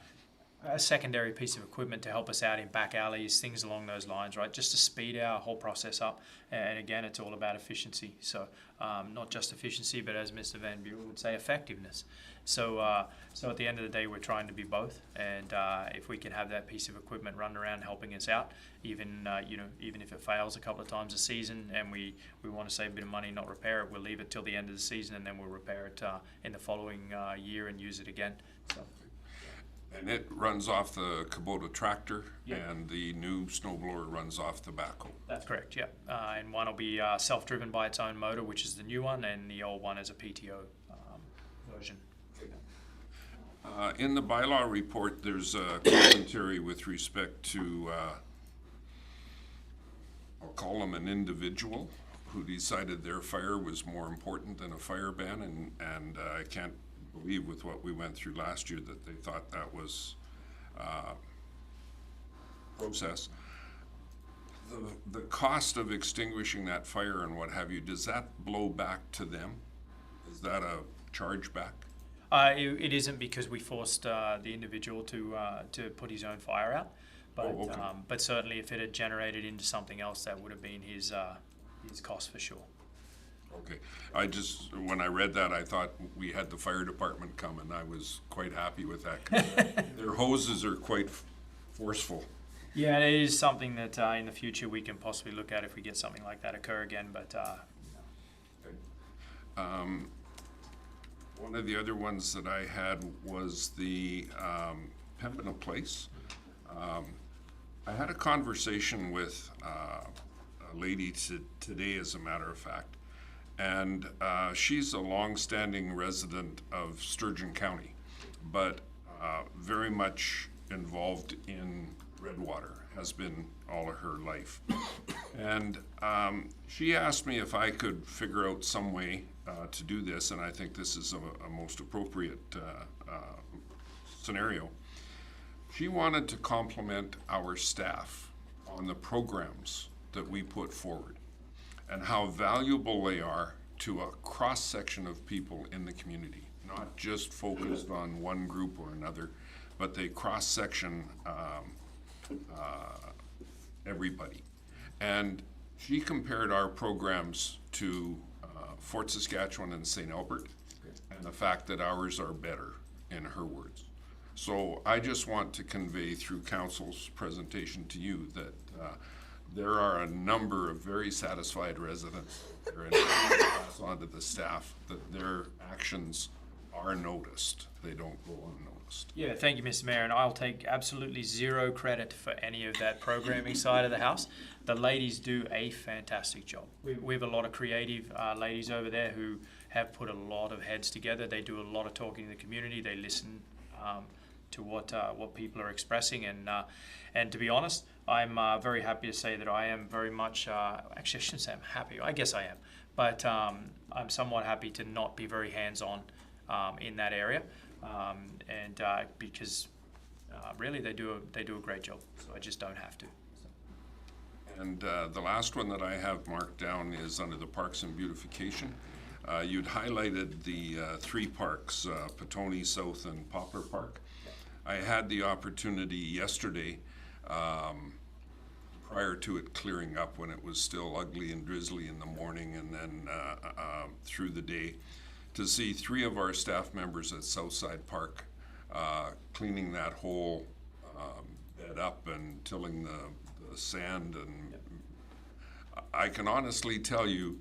secondary piece of equipment to help us out in back alleys, things along those lines, right? Just to speed our whole process up. And again, it's all about efficiency. So not just efficiency, but as Mr. Van Buren would say, effectiveness. So at the end of the day, we're trying to be both. And if we can have that piece of equipment run around helping us out, even if it fails a couple of times a season and we want to save a bit of money and not repair it, we'll leave it till the end of the season and then we'll repair it in the following year and use it again. So. And it runs off the Kubota tractor, Yep. and the new snow blower runs off the backhoe. That's correct, yeah. And one will be self-driven by its own motor, which is the new one, and the old one is a PTO version. In the bylaw report, there's a commentary with respect to, I'll call him an individual, who decided their fire was more important than a fire ban, and I can't believe with what we went through last year that they thought that was process. The cost of extinguishing that fire and what have you, does that blow back to them? Is that a charge back? It isn't, because we forced the individual to put his own fire out. But, Oh, okay. but certainly if it had generated into something else, that would have been his cost for sure. Okay, when I read that, I thought we had the fire department come, and I was quite happy with that. 'Cause their hoses are quite forceful. Yeah, it is something that in the future we can possibly look at if we get something like that occur again, but One of the other ones that I had was the Pembina Place. I had a conversation with a lady today, as a matter of fact, and she's a long-standing resident of Sturgeon County, but very much involved in Redwater, has been all of her life. And she asked me if I could figure out some way to do this, and I think this is a most appropriate scenario. She wanted to compliment our staff on the programs that we put forward and how valuable they are to a cross-section of people in the community, not just focused on one group or another, but they cross-section everybody. And she compared our programs to Fort Saskatchewan and St. Albert, and the fact that ours are better, in her words. So I just want to convey through council's presentation to you that there are a number of very satisfied residents that are in pass on to the staff that their actions are noticed. They don't go unnoticed. yeah, thank you, Mr. Mayor, and I'll take absolutely zero credit for any of that programming side of the house. The ladies do a fantastic job. We have a lot of creative ladies over there who have put a lot of heads together. They do a lot of talking to the community. They listen to what people are expressing, and to be honest, I'm very happy to say that I am very much, actually I shouldn't say I'm happy, I guess I am, but I'm somewhat happy to not be very hands-on in that area, because really they do a great job, so I just don't have to. And the last one that I have marked down is under the Parks and Beautification. You'd highlighted the three parks, Petone, South, and Poplar Park. I had the opportunity yesterday, prior to it clearing up, when it was still ugly and drizzly in the morning and then through the day, to see three of our staff members at Southside Park cleaning that whole bed up and tilling the sand. And I can honestly tell you,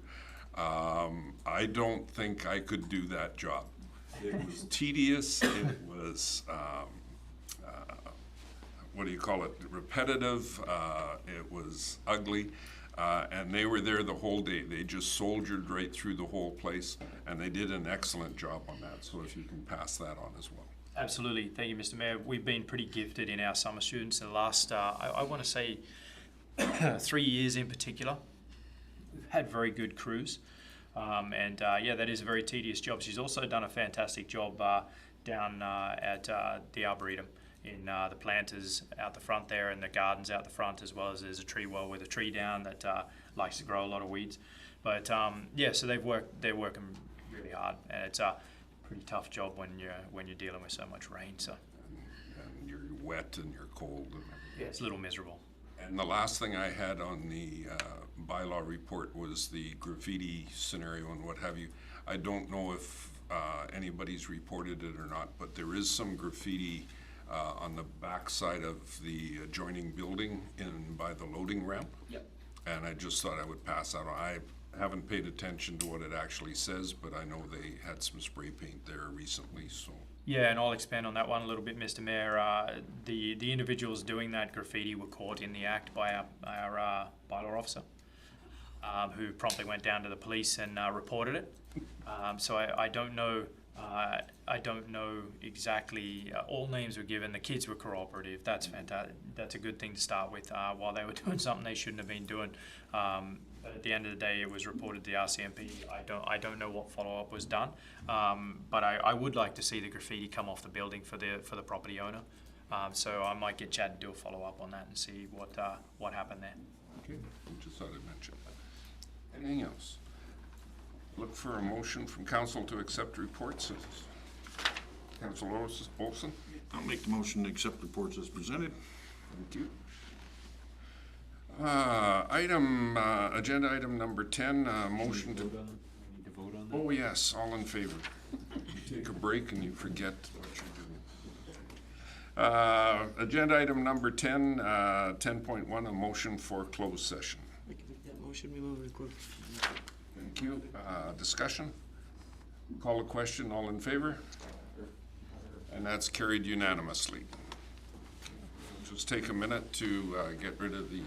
I don't think I could do that job. It was tedious, it was, what do you call it, repetitive, it was ugly, and they were there the whole day. They just soldiered right through the whole place, and they did an excellent job on that, so if you can pass that on as well. Absolutely, thank you, Mr. Mayor. We've been pretty gifted in our summer students in the last, I want to say, 3 years in particular. had very good crews. Yeah, that is a very tedious job. She's also done a fantastic job down at the Arboretum in the planters out the front there and the gardens out the front, as well as there's a tree well with a tree down that likes to grow a lot of weeds. But yeah, so they're working really hard, and it's a pretty tough job when you're dealing with so much rain. So And you're wet and you're cold. yeah, it's a little miserable. And the last thing I had on the bylaw report was the graffiti scenario and what have you. I don't know if anybody's reported it or not, but there is some graffiti on the backside of the adjoining building by the loading ramp. Yep. And I just thought I would pass that on. I haven't paid attention to what it actually says, but I know they had some spray paint there recently, so. Yeah, and I'll expand on that one a little bit, Mr. Mayor. The individuals doing that graffiti were caught in the act by our bylaw officer, who promptly went down to the police and reported it. So I don't know. I don't know exactly. All names were given. The kids were cooperative. That's fantastic. That's a good thing to start with. While they were doing something they shouldn't have been doing. But at the end of the day, it was reported to the RCMP. I don't know what follow-up was done, but I would like to see the graffiti come off the building for the property owner. So I might get Chad to do a follow-up on that and see what happened there. Okay. I just thought I'd mention that. Anything else? Look for a motion from council to accept reports. Councilor Olson? I'll make the motion to accept reports as presented. Thank you. Agenda item number 10, motion to, We need to vote on that? oh yes, all in favor. You take a break and you forget what you're doing. Agenda item number 10, 10.1, a motion for closed session. I can make that motion, we move to close. Thank you. Discussion? Call a question, all in favor? And that's carried unanimously. Just take a minute to get rid of the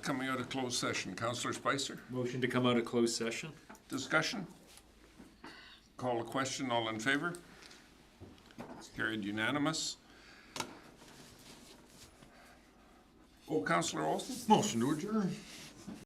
Coming out of closed session, Counselor Spicer, Motion to come out of closed session? discussion? Call a question, all in favor? It's carried unanimous. Oh, Counselor Olson? Motion to adjourn.